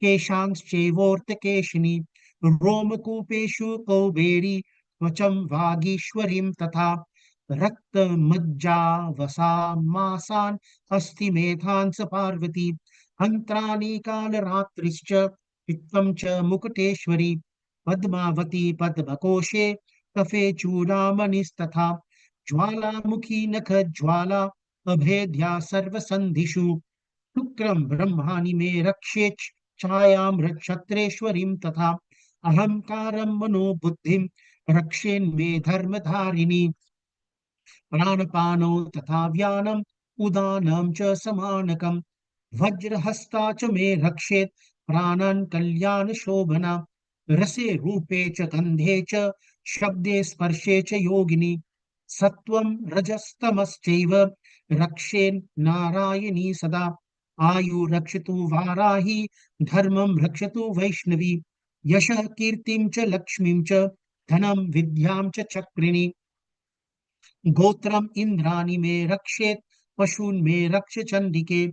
केशांश्चैवोर्तकेशिनी रोमकूपेषु कौबेरी त्वचं वागीश्वरीं तथा रक्तमज्जावसामासान् अस्थिमेधान् स पार्वती हन्त्राणि कालरात्रिश्च चित्तं च मुकुटेश्वरी पद्मावती पद्मकोशे कफे चूडामणिस्तथा ज्वालामुखी नखज्वाला अभेद्या सर्वसन्धिषु शुक्रं ब्रह्माणि मे रक्षेत् छायां नक्षत्रेश्वरीं तथा अहंकारं मनोबुद्धिं रक्षेन्मे धर्मधारिणी प्राणपानौ तथा व्यानम् उदानं च समानकम् वज्रहस्ता च मे रक्षेत् प्राणान् कल्याणशोभना रसे रूपे च गन्धे च शब्दे स्पर्शे च योगिनी सत्वं रजस्तमश्चैव रक्षेन् नारायणी सदा आयु रक्षतु वाराही धर्मं रक्षतु वैष्णवी यशः कीर्तिं च लक्ष्मीं च धनं विद्यां च चक्रिणी गोत्रम् इन्द्राणि मे रक्षेत् पशून् मे रक्ष चण्डिके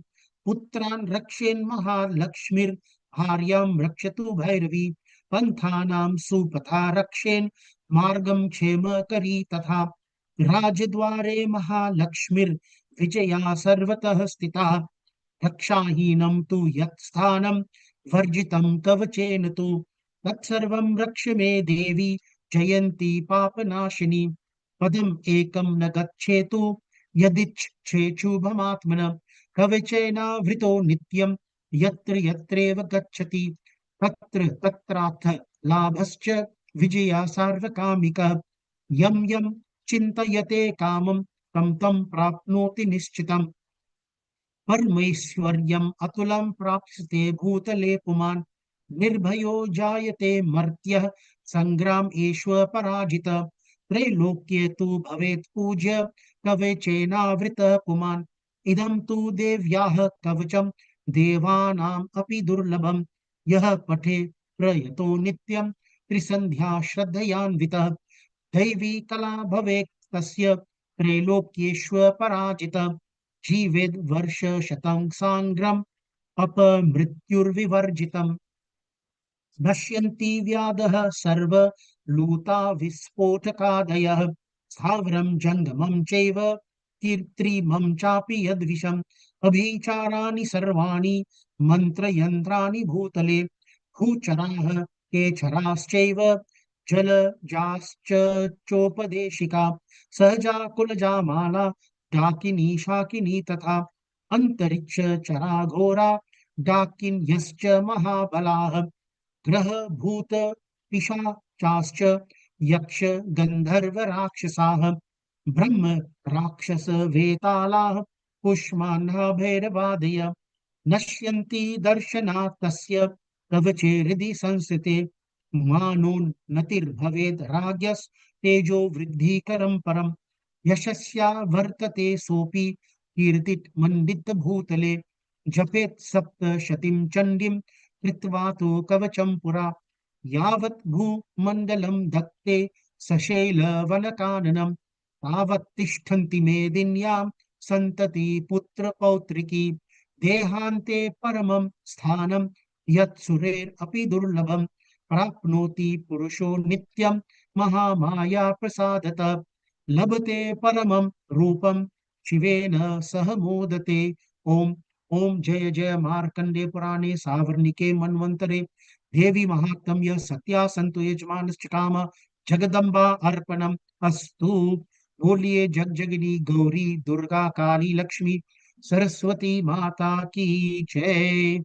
पुत्रान् रक्षेन् महालक्ष्मीर्भार्यां रक्षतु भैरवी पन्थानां सुपथा रक्षेन् मार्गं क्षेमकरी तथा राजद्वारे महालक्ष्मीर्विजया सर्वतः स्थिता रक्षाहीनं तु यत् स्थानं वर्जितं कवचेन तु तत्सर्वं रक्ष मे देवी जयन्ती पापनाशिनी पदम् एकं न गच्छेतु यदिच्छेच्छुभमात्मनः कवचेनावृतो नित्यं यत्र यत्रेव गच्छति तत्र तत्राथ लाभश्च विजया सार्वकामिकः यं यं चिन्तयते कामं तं तं प्राप्नोति निश्चितम्। परमैश्वर्यम् अतुलं प्राप्स्यते भूतले पुमान्। निर्भयो जायते मर्त्यः संग्राम एष्व पराजित। त्रैलोक्ये तु भवेत् पूज्य कवचेनावृतः पुमान्। इदं तु देव्याः कवचं देवानाम् अपि दुर्लभम्। यः पठे प्रयतो नित्यं त्रिसन्ध्या श्रद्धयान्वितः। दैवी कला भवेत् तस्य त्रैलोक्येष्व पराजित। जीवेद् वर्ष शतं साङ्ग्रम् अपमृत्युर्विवर्जितम्। नश्यन्ति व्याधः सर्वलूता विस्फोटकादयः। स्थावरं जङ्गमं चैव कीर्त्रिमं चापि यद्विषम्। अभिचाराणि सर्वाणि मन्त्रयन्त्राणि भूतले। भूचराः केचराश्चैव जलजाश्च चोपदेशिका। सहजा कुलजा माला डाकिनी शाकिनी तथा। अन्तरिक्ष चरा घोरा डाकिन्यश्च महाबलाः। ग्रह भूत पिशाचाश्च यक्ष गंधर्व राक्षसाः। ब्रह्म राक्षस वेतालाः पुष्मान्धा भैरवादय। नश्यन्ति दर्शनात् तस्य कवचे हृदि संस्थिते। मानोन्नतिर्भवेद् राज्ञस्तेजो वृद्धिकरं परम्। यशस्या वर्तते सोऽपि कीर्तित् मण्डित भूतले। जपेत् सप्तशतीं चण्डीं कृत्वा तु कवचं पुरा। यावत् भूमण्डलं धत्ते सशैलवनकाननं। तावत् तिष्ठन्ति मेदिन्यां सन्तति पुत्रपौत्रिकी। देहान्ते परमं स्थानं यत् सुरेरपि दुर्लभं। प्राप्नोति पुरुषो नित्यं महामाया प्रसादतः। लभते परमं रूपं शिवेन सह मोदते। ओम ओम जय जय मार्कंडे पुराणे सावर्णिके मन्वंतरे देवी महात्म्य सत्या संतु यजमानश्चकाम जगदम्बा अर्पणम अस्तु। बोलिए जगजगिनी गौरी दुर्गा काली लक्ष्मी सरस्वती माता की जय।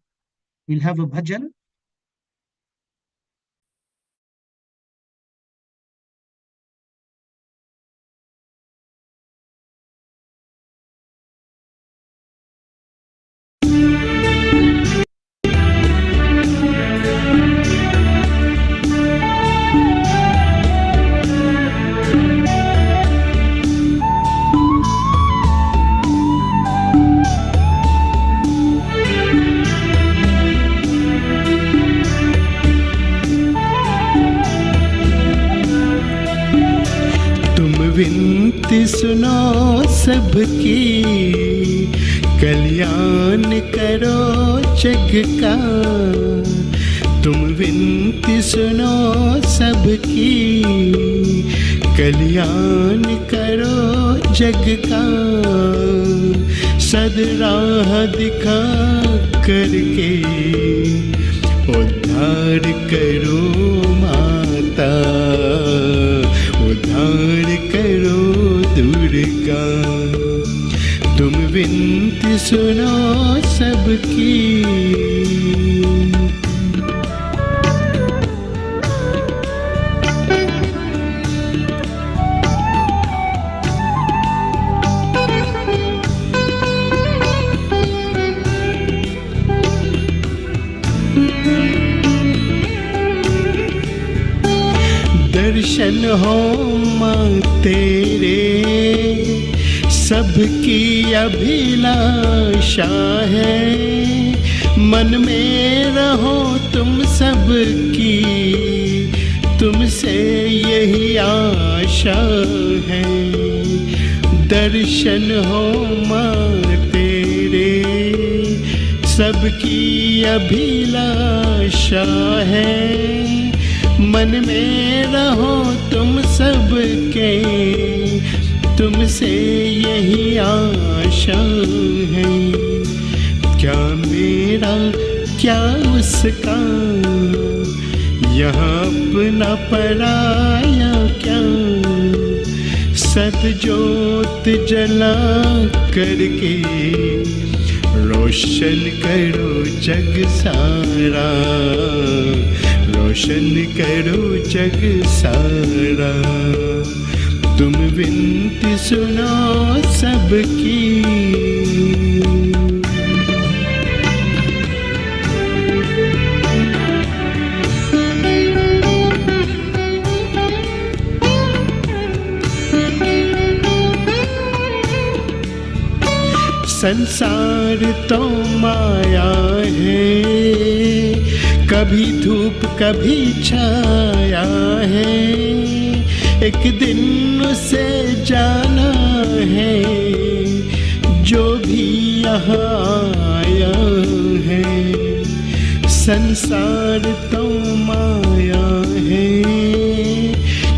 We'll have a bhajan. विनती सुनो सबकी, कल्याण करो जग का। तुम विनती सुनो सबकी, कल्याण करो जग का। सदराह दिखा करके उद्धार करो माता, उद्धार करो दुर्गा। तुम विनती सुनो सबकी। दर्शन हो माँ तेरे, सबकी अभिलाषा है। मन में रहो तुम सबकी, तुमसे यही आशा है। दर्शन हो माँ तेरे, सबकी अभिलाषा है। मन में रहो तुम सबके, तुमसे यही आशा है। क्या मेरा क्या उसका, यहाँ अपना पराया क्या। सतज्योत जला करके रोशन करो जग सारा, रोशन करो जग सारा। तुम विनती सुनो सबकी। संसार तो माया है, कभी धूप कभी छाया है, एक दिन उसे जाना है जो भी यहाँ आया है। संसार तो माया है,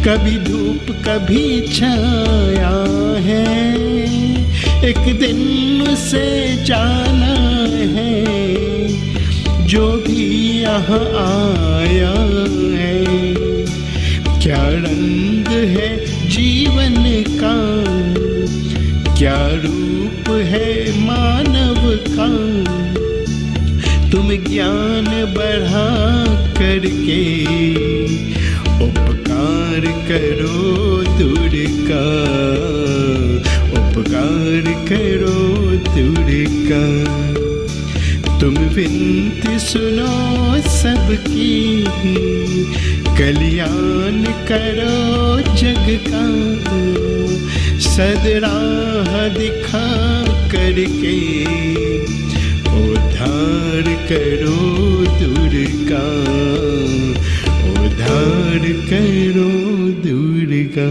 कभी धूप कभी छाया है, एक दिन उसे जाना है जो भी यहाँ आया है। क्या रंग है जीवन का, क्या रूप है मानव का, तुम ज्ञान बढ़ा करके उपकार करो दूर का, उपकार करो दूर का। तुम विनती सुनो सबकी, कल्याण करो जग का, सदराह दिखा करके उद्धार करो दूर का, उद्धार करो दूर का।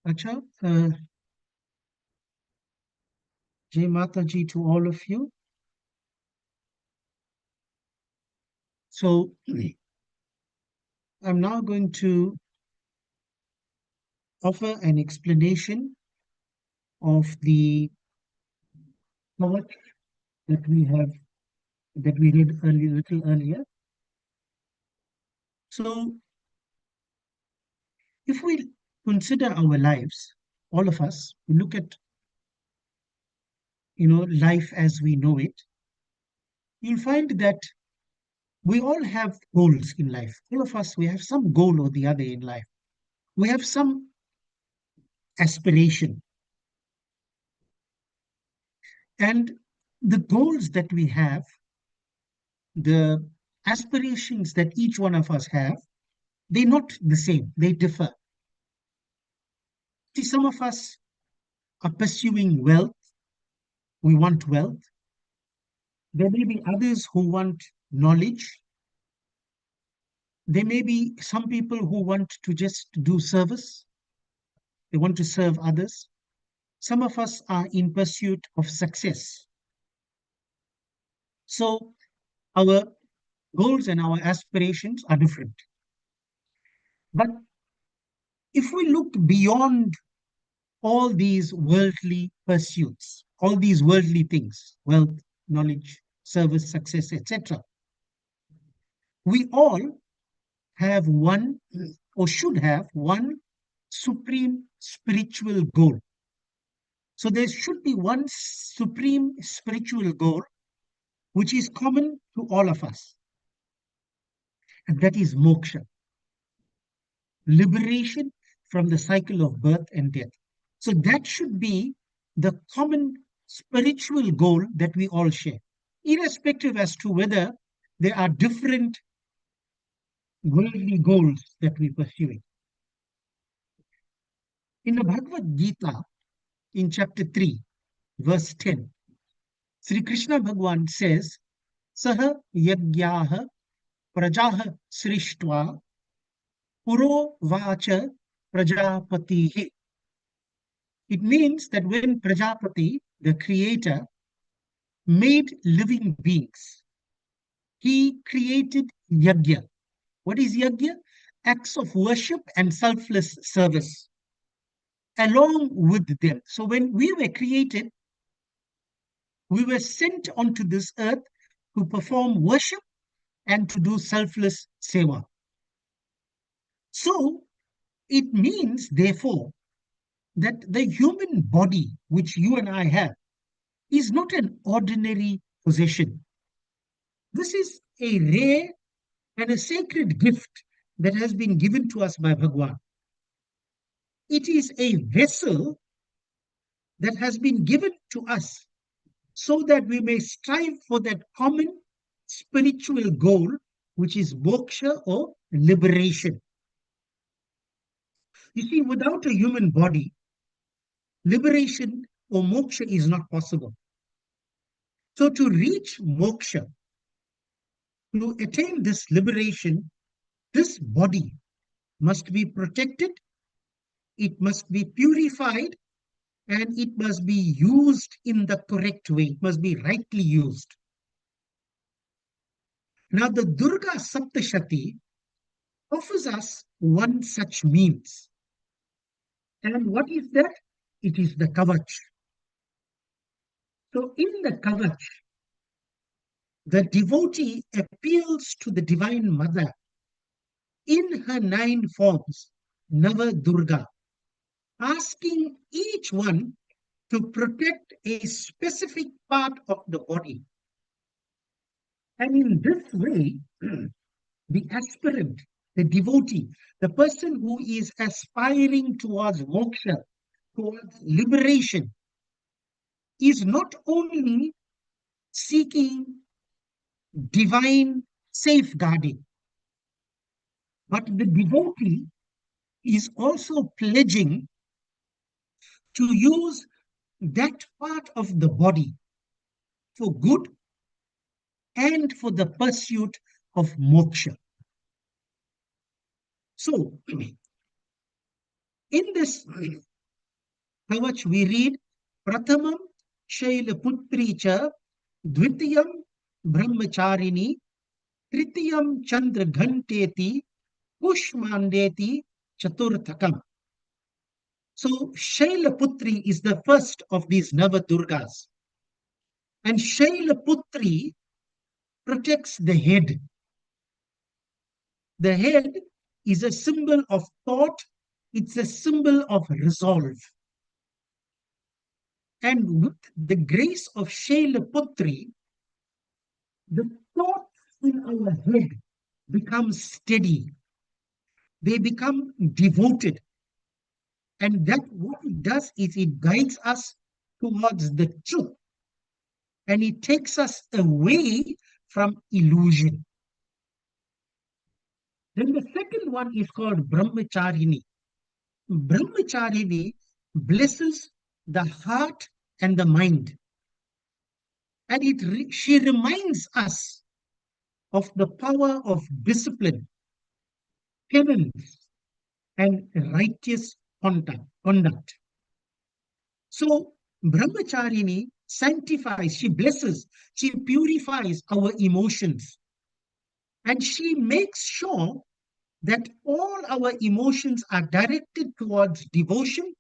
Acha, Jai Mataji to all of you. So I'm now going to offer an explanation of the poet that we read earlier, little earlier. So if we consider our lives, all of us, we look at life as we know it, you'll find that we all have goals in life. All of us, we have some goal or the other in life. We have some aspiration. And the goals that we have, the aspirations that each one of us have, they're not the same, they differ. See, some of us are pursuing wealth, we want wealth. There may be others who want knowledge. There may be some people who want to just do service, they want to serve others. Some of us are in pursuit of success. So our goals and our aspirations are different. But if we look beyond all these worldly pursuits, all these worldly things, wealth, knowledge, service, success, etc., we all have one, or should have one, supreme spiritual goal. So there should be one supreme spiritual goal which is common to all of us, and that is moksha, liberation from the cycle of birth and death. So that should be the common spiritual goal that we all share, irrespective as to whether there are different worldly goals that we're pursuing. In the Bhagavad Gita, in chapter 3, verse 10, Sri Krishna Bhagwan says, Saha yagyaha prajaha srishtva puro vacha prajapatihi. It means that when Prajapati, the creator, made living beings, he created yajna. What is yajna? Acts of worship and selfless service along with them. So when we were created, we were sent onto this earth to perform worship and to do selfless seva. So it means, therefore, that the human body which you and I have is not an ordinary possession. This is a rare and a sacred gift that has been given to us by Bhagwan. It is a vessel that has been given to us so that we may strive for that common spiritual goal, which is moksha or liberation. You see, without a human body, liberation or moksha is not possible. So to reach moksha, to attain this liberation, this body must be protected, it must be purified, and it must be used in the correct way. It must be rightly used. Now, the Durga Saptashati offers us one such means. And what is that? It is the Kavach. So, in the Kavach, the devotee appeals to the Divine Mother in her 9 forms, Navadurga, asking each one to protect a specific part of the body. And in this way, the aspirant, the devotee, the person who is aspiring towards moksha, towards liberation, is not only seeking divine safeguarding, but the devotee is also pledging to use that part of the body for good and for the pursuit of moksha. So, in this Kavach we read, Prathamam Shaila Putri cha Dvitiyam Brahmacharini Tritiyam Chandra Ghanteti Pushmandeti Chaturthakam. So Shailaputri is the first of these Navadurgas. And Shailaputri protects the head. The head is a symbol of thought, it's a symbol of resolve. And with the grace of Shailaputri, the thoughts in our head become steady. They become devoted. And that what it does is it guides us towards the truth. And it takes us away from illusion. Then the second one is called Brahmacharini. Brahmacharini blesses the heart and the mind. And she reminds us of the power of discipline, penance, and righteous conduct. So Brahmacharini sanctifies, she blesses, she purifies our emotions. And she makes sure that all our emotions are directed towards devotion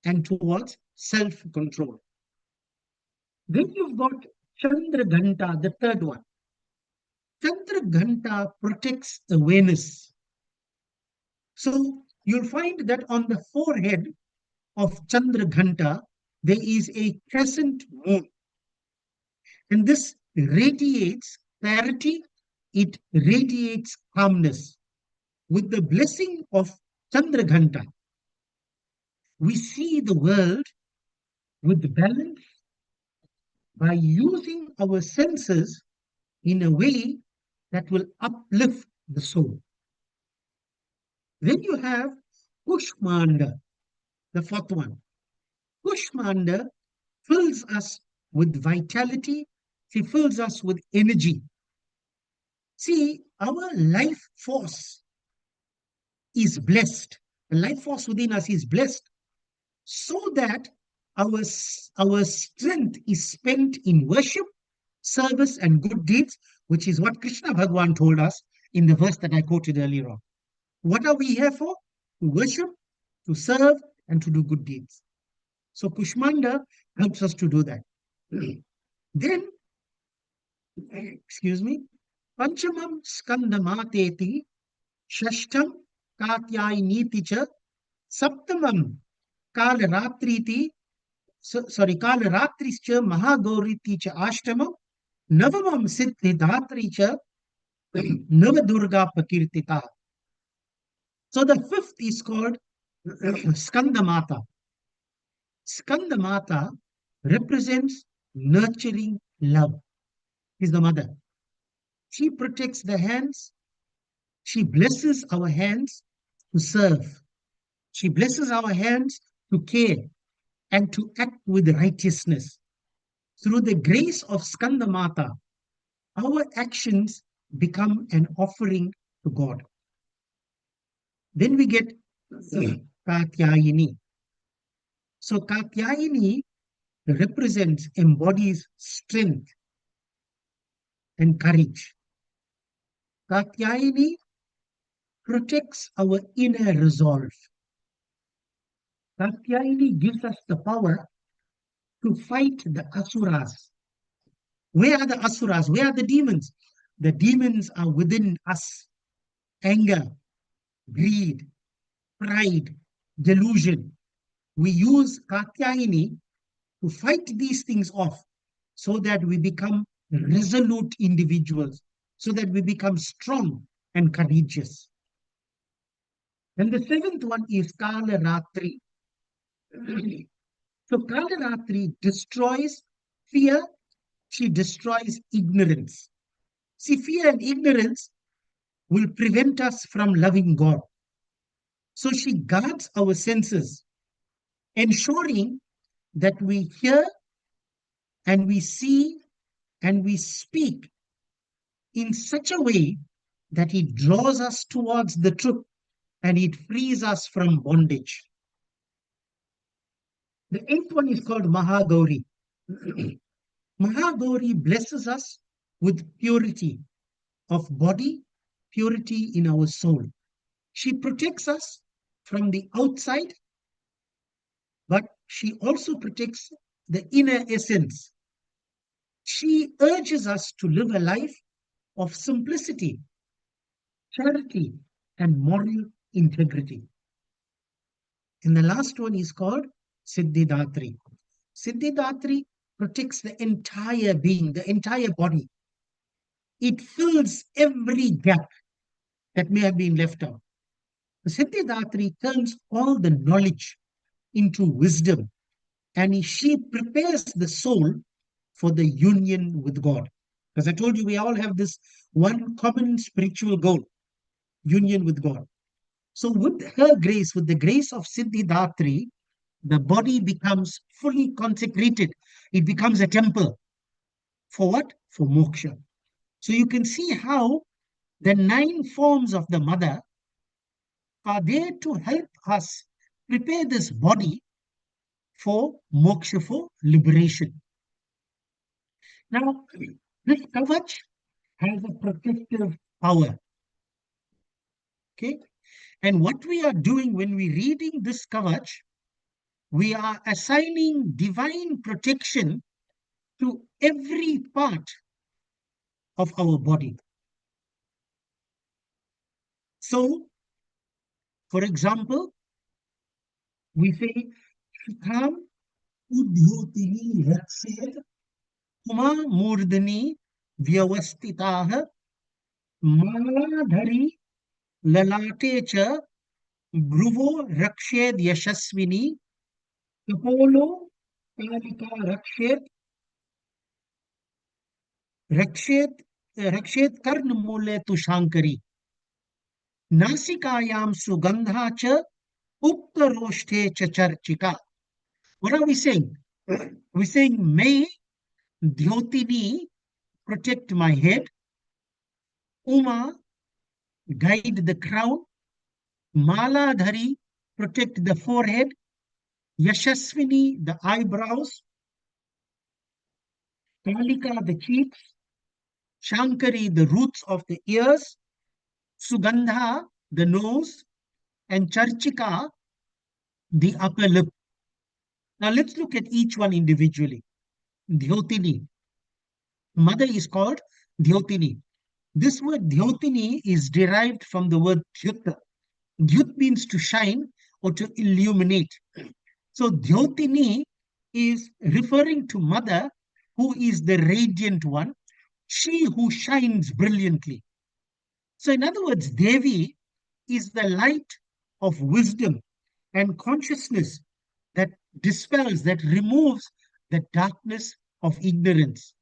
and towards self-control. Then you've got Chandra Ghanta, the third one. Chandra Ghanta protects awareness. So you'll find that on the forehead of Chandra Ghanta, there is a crescent moon. And this radiates clarity, it radiates calmness. With the blessing of Chandra Ghanta, we see the world with balance by using our senses in a way that will uplift the soul. Then you have Kushmanda, the fourth one. Kushmanda fills us with vitality, she fills us with energy. See, our life force is blessed. The life force within us is blessed so that our strength is spent in worship service and good deeds, which is what Krishna Bhagwan told us in the verse that I quoted earlier on. What are we here for? To worship, to serve, and to do good deeds. So Kushmanda helps us to do that. Then, excuse me, Panchamam Skandamateti, Shashtam Katyayiniti cha, Saptamam Kalaratriti, Kalaratrischa Mahagauriti cha Ashtamam, Navamam Siddhidatri cha, Navadurga Pakirtita. So the fifth is called Skandamata. Skandamata represents nurturing love. Is the mother. She protects the hands. She blesses our hands to serve. She blesses our hands to care and to act with righteousness. Through the grace of Skandamata, our actions become an offering to God. Then we get Katyayini. So Katyayini represents, embodies strength and courage. Katyayini protects our inner resolve. Katyayini gives us the power to fight the asuras. Where are the asuras? Where are the demons? The demons are within us. Anger, greed, pride, delusion. We use Katyayini to fight these things off so that we become resolute individuals, so that we become strong and courageous. And the seventh one is Kalaratri. So Kalaratri destroys fear, she destroys ignorance. See, fear and ignorance will prevent us from loving God. So she guards our senses, ensuring that we hear and we see and we speak in such a way that it draws us towards the truth and it frees us from bondage. The eighth one is called Mahagauri. Mahagauri blesses us with purity of body, purity in our soul. She protects us from the outside, but she also protects the inner essence. She urges us to live a life of simplicity, charity, and moral integrity. And the last one is called Siddhidatri. Siddhidatri protects the entire being, the entire body. It fills every gap that may have been left out. The Siddhidatri turns all the knowledge into wisdom, and she prepares the soul for the union with God. As I told you, we all have this one common spiritual goal, union with God. So with her grace, with the grace of Siddhidatri, the body becomes fully consecrated. It becomes a temple. For what? For moksha. So you can see how the 9 forms of the mother are there to help us prepare this body for moksha, for liberation. Now, this kavach has a protective power. Okay? And what we are doing when we're reading this kavach, we are assigning divine protection to every part of our body. So, for example, we say, Shikam Udhyotini Rakshed Kuma Murdani Vyavastitaha Maladhari Lalate Cha Bhruvo Rakshed Yashasvini Kapolo Kalika Rakshed Karnamule Tushankari Nasikayam Sugandha Cha Uktaroshte Chacharchika. What are we saying? We're saying, may Dhyotini protect my head, Uma guide the crown, Maladhari protect the forehead, Yashasvini the eyebrows, Kalika, the cheeks, Shankari, the roots of the ears, Sugandha, the nose, and Charchika, the upper lip. Now let's look at each one individually. Dhyotini. Mother is called Dhyotini. This word Dhyotini is derived from the word Dhyuta. Dhyut means to shine or to illuminate. So Dhyotini is referring to mother who is the radiant one, she who shines brilliantly. So in other words, Devi is the light of wisdom and consciousness that dispels, that removes the darkness of ignorance.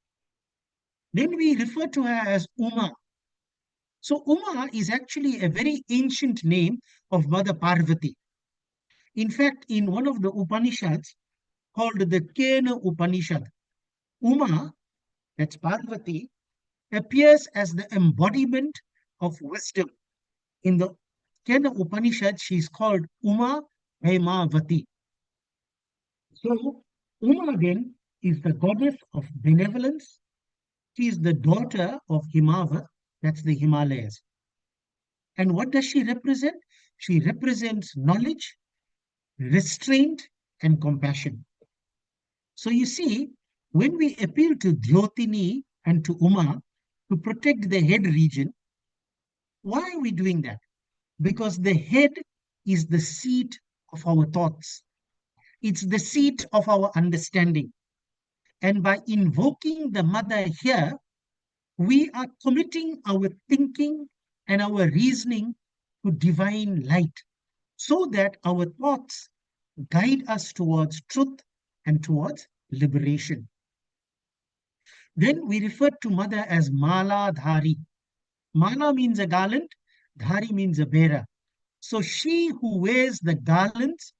Then we refer to her as Uma. So Uma is actually a very ancient name of Mother Parvati. In fact, in one of the Upanishads called the Kena Upanishad, Uma, that's Parvati, appears as the embodiment of wisdom. In the Kena Upanishad, she is called Uma Hemavati. So, Uma then is the goddess of benevolence. She is the daughter of Himavat, that's the Himalayas. And what does she represent? She represents knowledge, restraint, and compassion. So you see, when we appeal to Dhyotini and to Uma to protect the head region, why are we doing that? Because the head is the seat of our thoughts. It's the seat of our understanding. And by invoking the mother here, we are committing our thinking and our reasoning to divine light so that our thoughts guide us towards truth and towards liberation. Then we refer to mother as Mala Dhari. Mala means a garland, Dhari means a bearer. So she who wears the garlands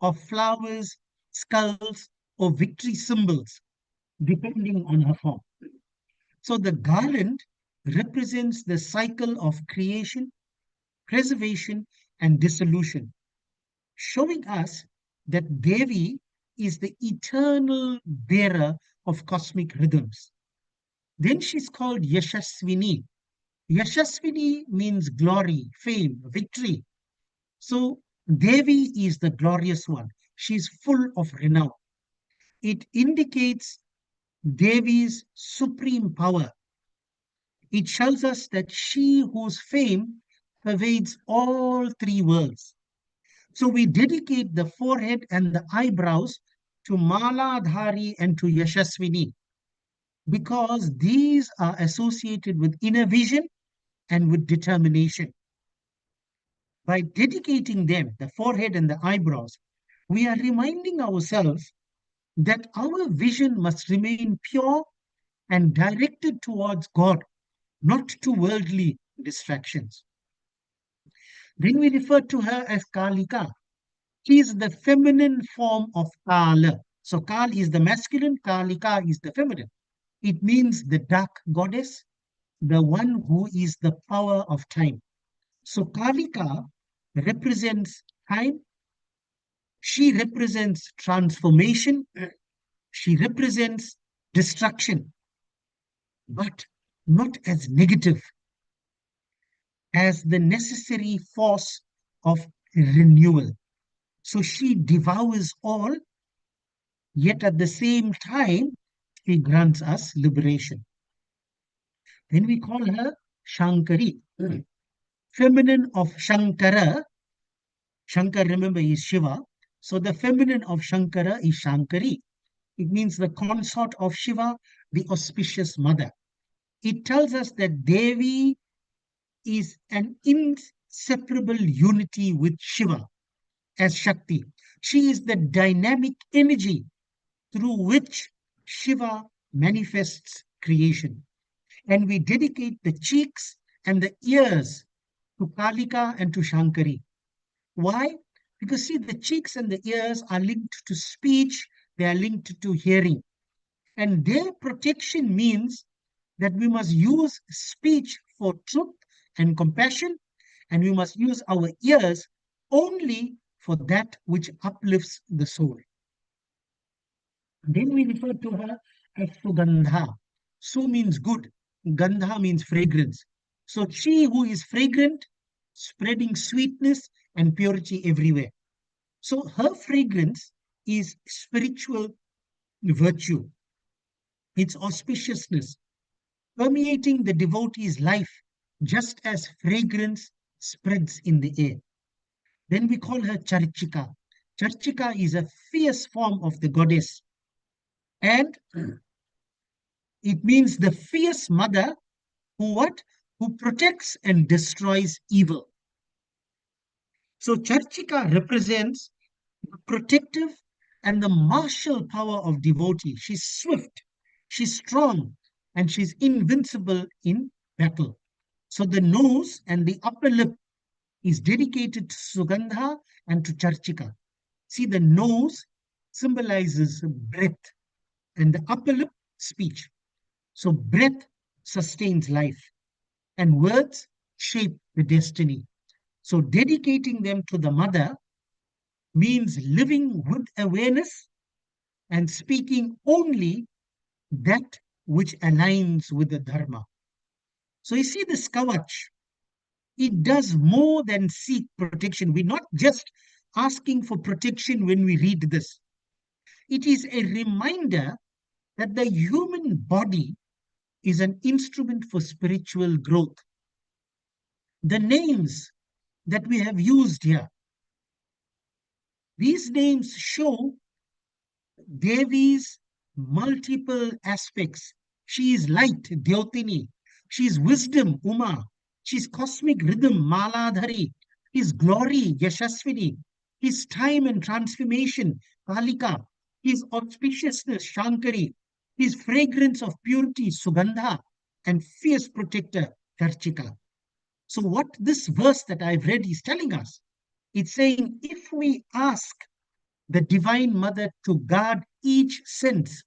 of flowers, skulls, or victory symbols, depending on her form. So the garland represents the cycle of creation, preservation, and dissolution, showing us that Devi is the eternal bearer of cosmic rhythms. Then she's called Yashaswini. Yashaswini means glory, fame, victory. So Devi is the glorious one. She's full of renown. It indicates Devi's supreme power. It shows us that she whose fame pervades all three worlds. So we dedicate the forehead and the eyebrows to Maladhari and to Yashaswini because these are associated with inner vision and with determination. By dedicating them, the forehead and the eyebrows, we are reminding ourselves that our vision must remain pure and directed towards God, not to worldly distractions. Then we refer to her as Kalika. She is the feminine form of Kala. So Kal is the masculine, Kalika is the feminine. It means the dark goddess, the one who is the power of time. So Kalika represents time. She represents transformation. She represents destruction, but not as negative, as the necessary force of renewal. So she devours all, yet at the same time, she grants us liberation. Then we call her Shankari, feminine of Shankara. Shankar, remember, is Shiva. So the feminine of Shankara is Shankari. It means the consort of Shiva, the auspicious mother. It tells us that Devi is an inseparable unity with Shiva as Shakti. She is the dynamic energy through which Shiva manifests creation. And we dedicate the cheeks and the ears to Kalika and to Shankari. Why? Because see, the cheeks and the ears are linked to speech, they are linked to hearing. And their protection means that we must use speech for truth and compassion, and we must use our ears only for that which uplifts the soul. Then we refer to her as Sugandha. Su means good, Gandha means fragrance. So she who is fragrant, spreading sweetness and purity everywhere. So her fragrance is spiritual virtue, its auspiciousness, permeating the devotee's life just as fragrance spreads in the air. Then we call her Charchika. Charchika is a fierce form of the goddess, and it means the fierce mother who what? Who protects and destroys evil. So Charchika represents the protective and the martial power of devotee. She's swift, she's strong, and she's invincible in battle. So the nose and the upper lip is dedicated to Sugandha and to Charchika. See, the nose symbolizes breath and the upper lip, speech. So breath sustains life and words shape the destiny. So dedicating them to the mother means living with awareness and speaking only that which aligns with the dharma. So you see this kavach, it does more than seek protection. We're not just asking for protection when we read this. It is a reminder that the human body is an instrument for spiritual growth. The names that we have used here, these names show Devi's multiple aspects. She is light, Dyotini. She is wisdom, Uma. She is cosmic rhythm, Maladhari. His glory, Yashaswini. His time and transformation, Kalika. His auspiciousness, Shankari. His fragrance of purity, Sugandha. And fierce protector, Karchika. So what this verse that I've read is telling us, it's saying if we ask the Divine Mother to guard each sense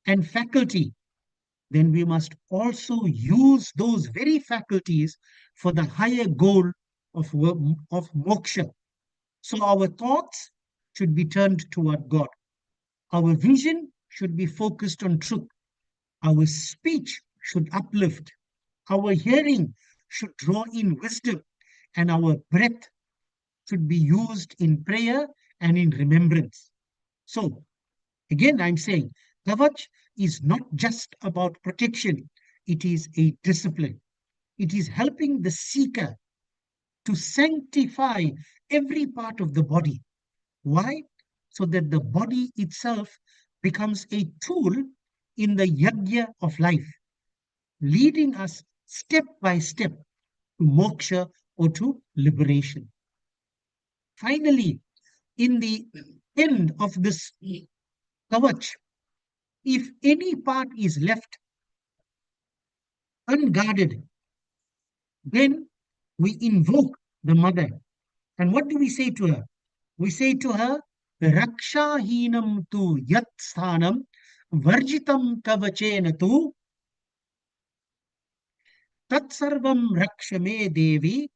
and faculty, then we must also use those very faculties for the higher goal of moksha. So our thoughts should be turned toward God. Our vision should be focused on truth. Our speech should uplift. Our hearing should draw in wisdom. And our breath should be used in prayer and in remembrance. So, again, I'm saying Kavach is not just about protection, it is a discipline. It is helping the seeker to sanctify every part of the body. Why? So that the body itself becomes a tool in the yajna of life, leading us step by step to moksha or to liberation. Finally, in the end of this kavach, if any part is left unguarded, then we invoke the mother. And what do we say to her? We say to her, Rakshahinam tu yat sthanam varjitam kavachena tu tatsarvam rakshame devi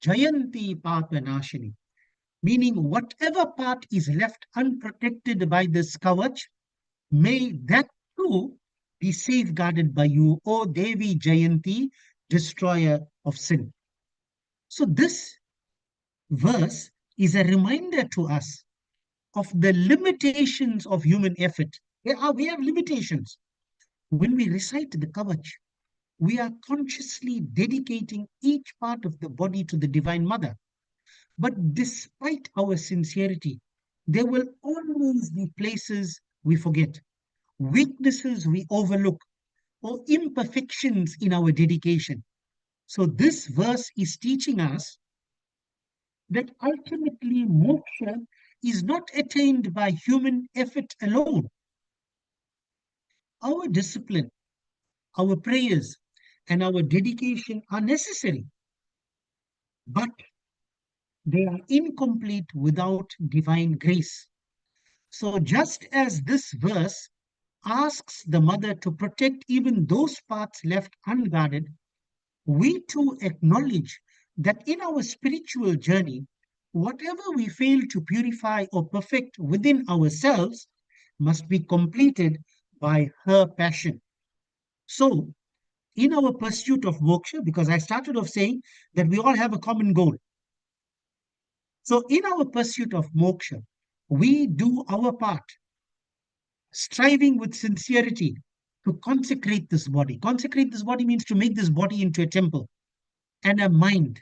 jayanti papanashini. Meaning, whatever part is left unprotected by this kavach, may that too be safeguarded by you, O Devi Jayanti, destroyer of sin. So this verse is a reminder to us of the limitations of human effort. We have limitations. When we recite the kavach, we are consciously dedicating each part of the body to the Divine Mother. But despite our sincerity, there will always be places we forget, weaknesses we overlook, or imperfections in our dedication. So this verse is teaching us that ultimately moksha is not attained by human effort alone. Our discipline, our prayers, and our dedication are necessary, but they are incomplete without divine grace. So just as this verse asks the mother to protect even those parts left unguarded, we too acknowledge that in our spiritual journey, whatever we fail to purify or perfect within ourselves must be completed by her passion. So, in our pursuit of moksha, because I started off saying that we all have a common goal. So, in our pursuit of moksha, we do our part, striving with sincerity to consecrate this body. Consecrate this body means to make this body into a temple and a mind.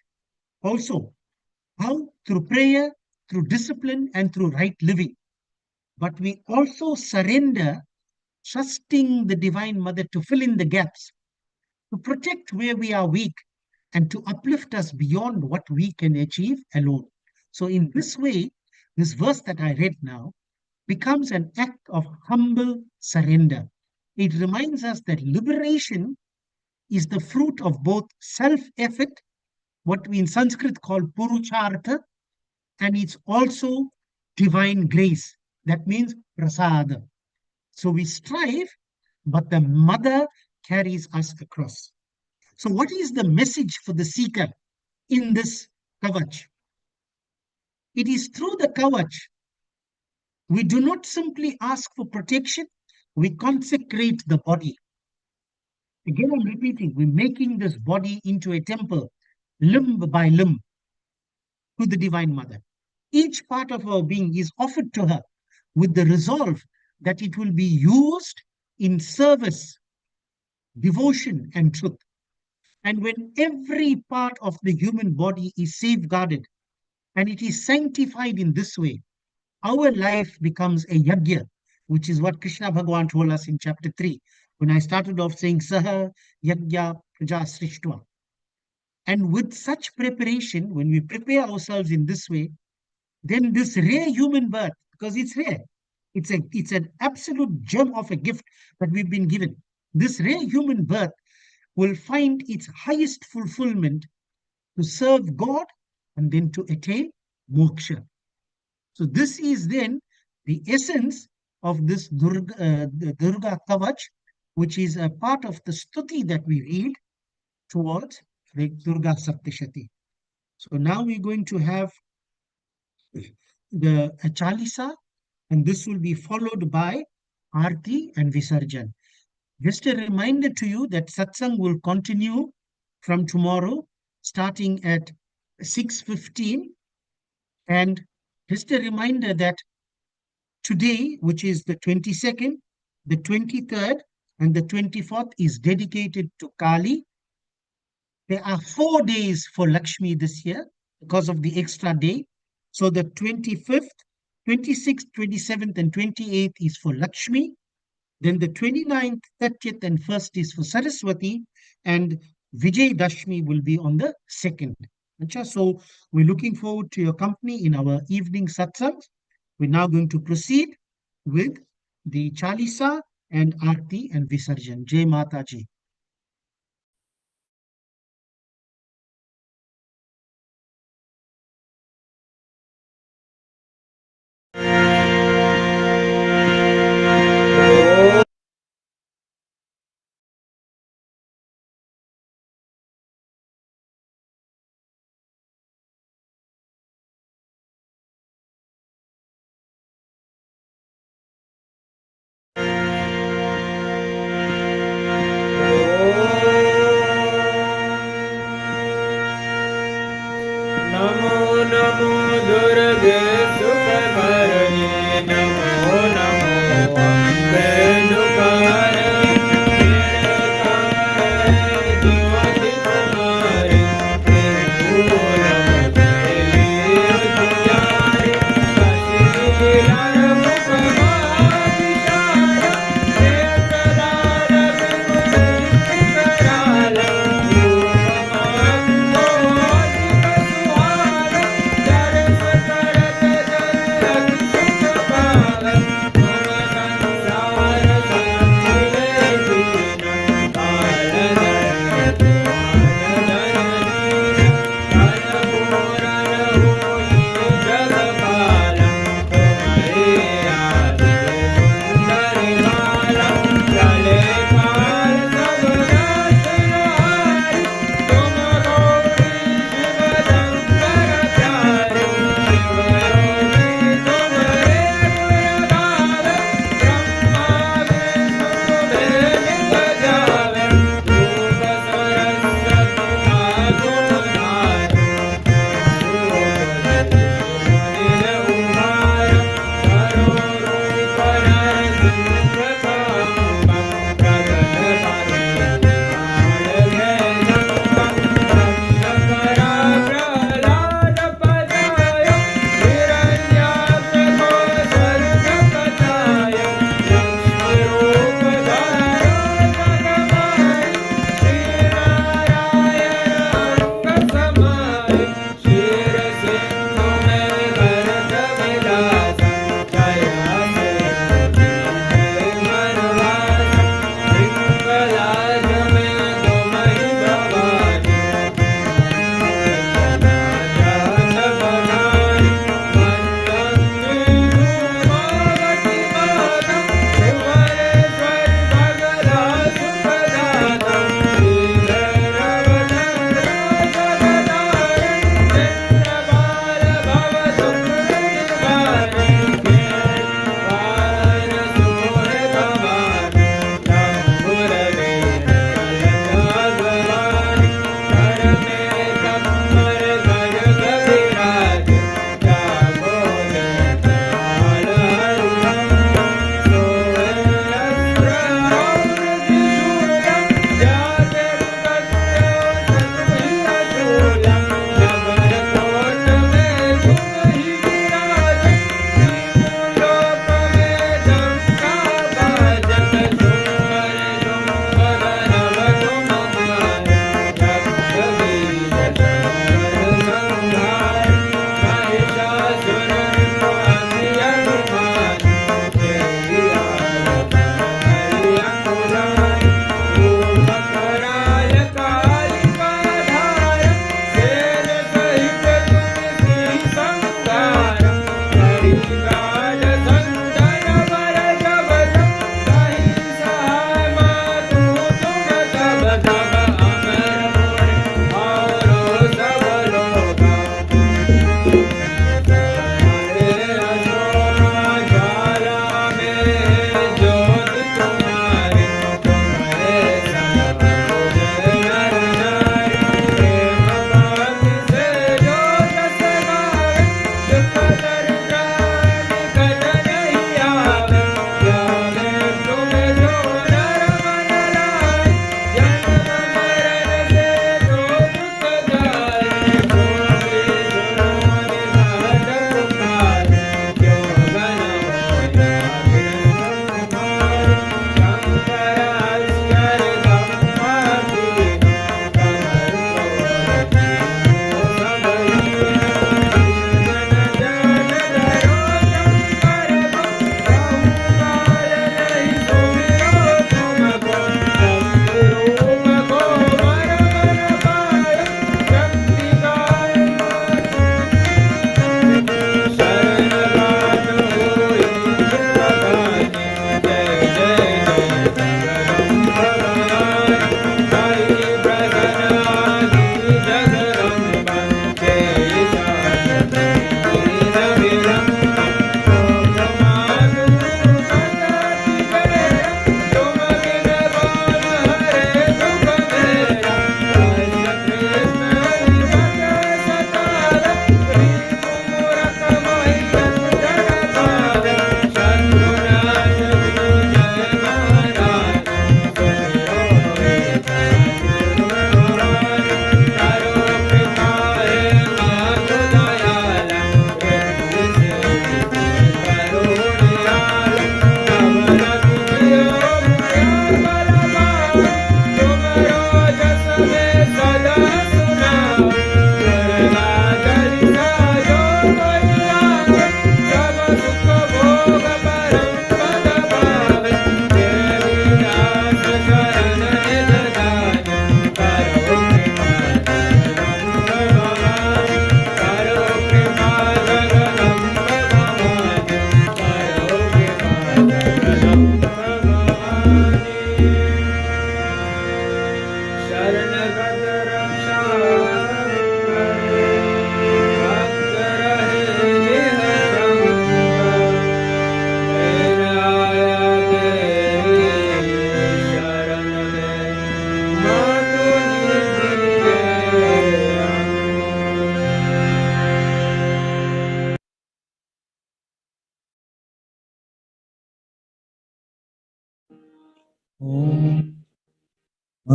Also, how? Through prayer, through discipline, and through right living. But we also surrender, trusting the Divine Mother to fill in the gaps, to protect where we are weak, and to uplift us beyond what we can achieve alone. So, in this way, this verse that I read now becomes an act of humble surrender. It reminds us that liberation is the fruit of both self effort, what we in Sanskrit call purushartha, and it's also divine grace. That means prasada. So we strive, but the mother carries us across. So, what is the message for the seeker in this kavach? It is through the kavach, we do not simply ask for protection, we consecrate the body. Again, I'm repeating, we're making this body into a temple, limb by limb, to the Divine Mother. Each part of our being is offered to her with the resolve that it will be used in service, devotion, and truth. And when every part of the human body is safeguarded and it is sanctified in this way, our life becomes a yajna, which is what Krishna Bhagavan told us in chapter 3, when I started off saying Saha Yajna Praja Srishtva. And with such preparation, when we prepare ourselves in this way, then this rare human birth, because it's rare, it's an absolute gem of a gift that we've been given. This rare human birth will find its highest fulfillment to serve God and then to attain moksha. So this is then the essence of this the Durga Kavach, which is a part of the stuti that we read towards the Durga Saptashati. So now we're going to have the Chalisa, and this will be followed by Arti and Visarjan. Just a reminder to you that satsang will continue from tomorrow, starting at 6:15. And just a reminder that today, which is the 22nd, the 23rd, and the 24th, is dedicated to Kali. There are 4 days for Lakshmi this year because of the extra day. So the 25th, 26th, 27th, and 28th is for Lakshmi. Then the 29th, 30th, and 1st is for Saraswati, and Vijay Dashmi will be on the 2nd. So we're looking forward to your company in our evening satsangs. We're now going to proceed with the Chalisa and Aarti and Visarjan. Jai Mata Ji.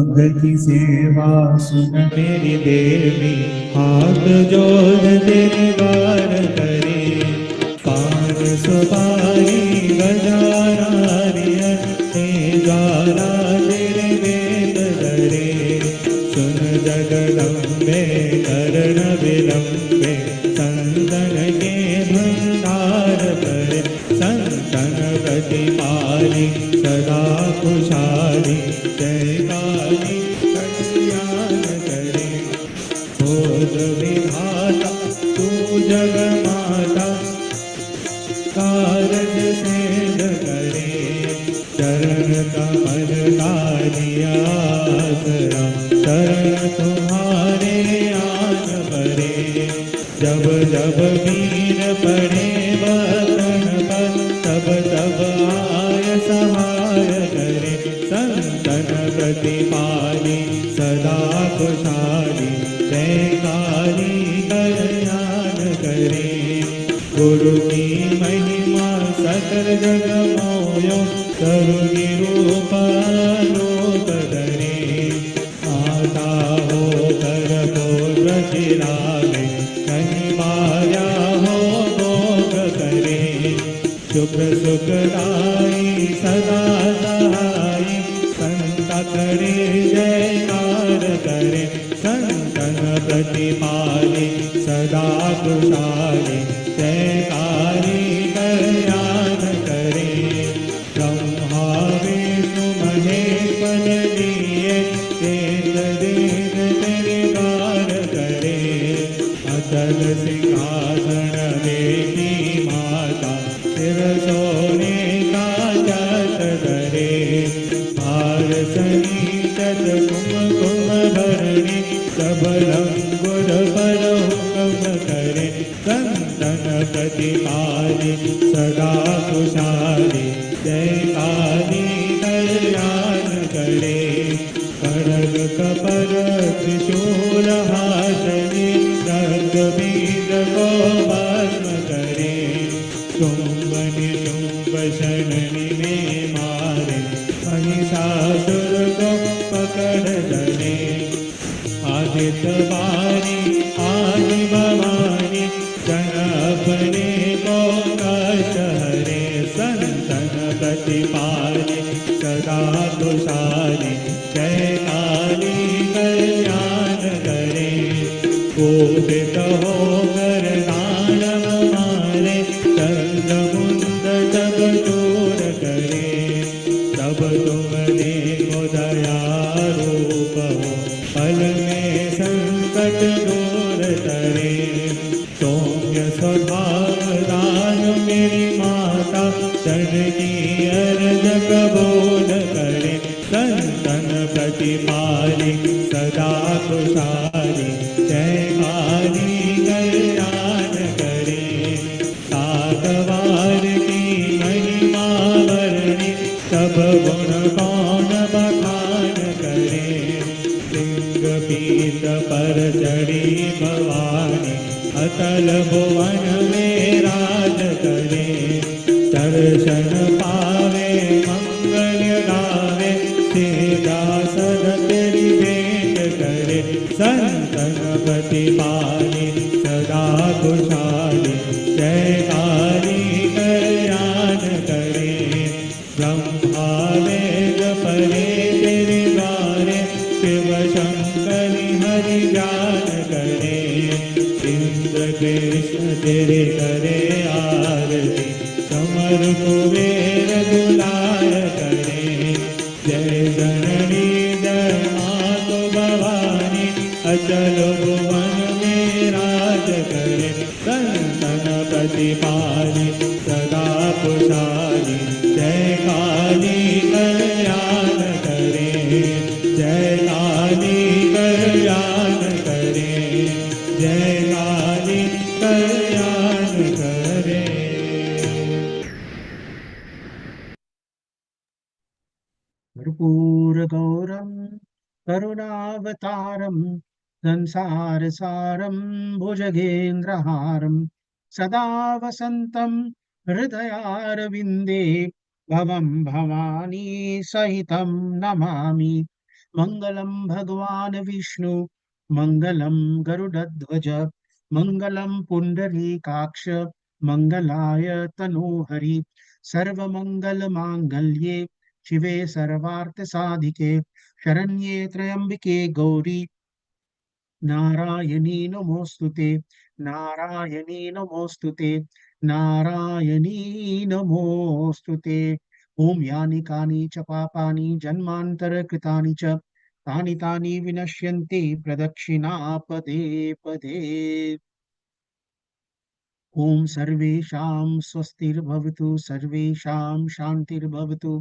अंग की सेवा सुन मेरी देवी, हाथ जोड़ तेरे द्वार करे। पान सुपारी गजारा रियन, द्वारा तेरे वेद धरे। सुन जगदम्बे करण विलंबे, संतन के भंडार करे। संतन प्रतिपाली सदा खुशहाली, जय काली कल्याण करे। खोज विधाता तू जग माता, कारज सिद्ध करे। चरण कमल का दिया आसरा, शरण तुम्हारे आन परे। जब जब वीर पड़े बतन पर, तब तब आय सहाय करे। संतन प्रतिपाली सदा खुशहाली, जय काली कल्याण करे। गुरु की महिमा सकल जग मोयो, करुणी रूप लोक धरे। माता हो कर पुत्र खिलावे, कहीं माया हो भोग करे। शुक्र सुखदाई सदा सहाई, संत करे जयकार करे। संतन प्रतिपाली सदा खुशहाली, जयकारी कल्याण करे। ब्रह्मा विष्णु महेश्वर लिए, देव देव तेरे द्वार करे। अचल सिंहासन बेटी माता, सिर सोने का जट धरे। भार सनीचत कुमकुम भरणी, सब अंगुर पर हुक्म करे। संतन प्रतिपाली सदा खुशहाली, जय काली कल्याण करे। खड्ग कपर त्रिशूल हाथनी, रक्त बीज को भस्म करे। शुंभ निशुंभ शननि में मारे, महिषासुर को पकड़ धरे। आदित्य वारी आदि भवानी, जन अपने को कष्ट हरे। संतन प्रतिपाली सदा खुशहाली, जय काली कल्याण करे। कोपित होकर दानव मारे, चंद्र मुंड जब दूर करे। तब तुम देखो दया रूप हो, पल में संकट दूर करे। सौम्य स्वभाव दान मेरी माता, जन की अर्ज कबूल करे। संतन प्रतिपाली सदा खुशहाली, जय काली कल्याण करे। सात वार की महिमा वर्णी, सब गुण कौन बखान करे। सिंह पीठ पर चढ़ी भवानी, अतल भुवन में राज करे। दर्शन पावे मंगल गावे, सिंहासन तेरी भेंट करे। संतन प्रतिपाली सदा खुशहाली, जय काली कल्याण करे। ब्रह्मा वेद परे तेरे द्वारे, शिव शंकर हरि ज्ञान करे। इंद्र कृष्ण तेरे करे आरती, समर कुबेर दुलार करे। जय जननी जय मातो भवानी, अचल भुवन में राज करे। संतन प्रतिपाली सदा खुशहाली, जय काली कल्याण करे। जय काली कल्याण करे, जय काली कल्याण करे। कर्पूरगौरं करुणावतारं, संसारसारं भुजगेन्द्रहारं, सदा वसन्तं हृदयारविन्दे, भवं भवानी सहितं नमामि। मङ्गलं भगवान् विष्णु मङ्गलं गरुडध्वज मङ्गलं पुण्डरीकाक्ष मङ्गलाय तनोहरि सर्वमङ्गलमाङ्गल्ये शिवे सर्वार्थसाधिके शरण्ये त्र्यम्बिके गौरी नारायणी नमोस्तुते नारायणी नमोस्तुते नारायणी नमोस्तुते ॐ यानि कानि च पापानि जन्मान्तरकृतानि च तानि तानि विनश्यन्ति प्रदक्षिणापदे पदे ॐ सर्वेषां स्वस्तिर्भवतु सर्वेषां शान्तिर्भवतु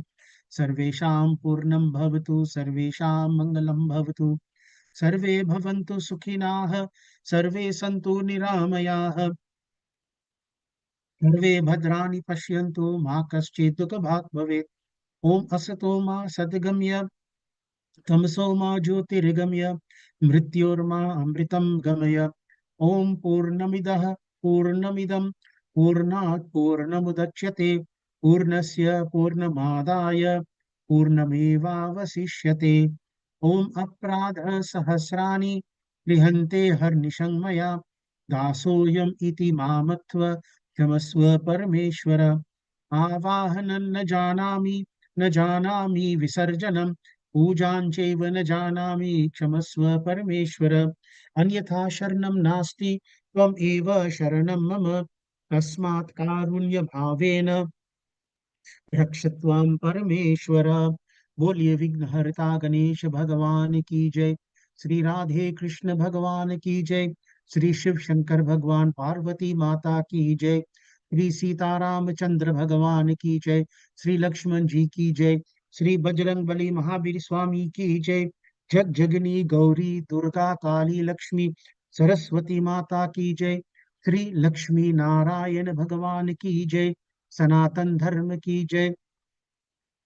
सर्वेषां पूर्णं भवतु सर्वेषां मङ्गलं भवतु सर्वे भवन्तु सुखिनः सर्वे सन्तु निरामयाः सर्वे भद्राणि पश्यन्तु मा कश्चित् दुःखभाग् भवेत् ॐ असतो मा सद्गमय तमसो मा ज्योतिर्गमय मृत्योर्मा अमृतं गमय ॐ पूर्णमिदः पूर्णमिदं पूर्णात् पूर्णमुदच्यते पूर्णस्य पूर्णमादाय पूर्णमेवावशिष्यते ॐ अपराधः सहस्राणि गृहन्ते हर्निशं मया दासोऽयम् इति मामत्व क्षमस्व परमेश्वर आवाहनं न जानामि विसर्जनं पूजां चैव न जानामि क्षमस्व परमेश्वर अन्यथा शरणं नास्ति त्वम् एव शरणं मम तस्मात् कारुण्यभावेन रक्षत्वं परमेश्वर बोलिए विघ्नहर्ता गणेश भगवान की जय श्री राधे कृष्ण भगवान की जय श्री शिव शंकर भगवान पार्वती माता की जय श्री सीतारामचंद्र भगवान की जय श्री लक्ष्मण जी की जय श्री बजरंग बली महावीर स्वामी की जय जग जगनी गौरी दुर्गा काली लक्ष्मी सरस्वती माता की जय श्री लक्ष्मी नारायण भगवान की जय सनातन धर्म की जय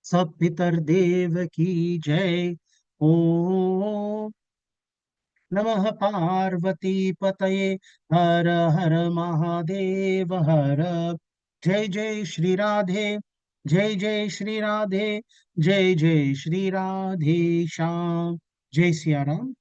सब पितर देव की जय ओम नमः पार्वती पतये हर हर महादेव हर जय जय श्री राधे जय जय श्री राधे जय जय श्री राधे श्याम जय सिया राम।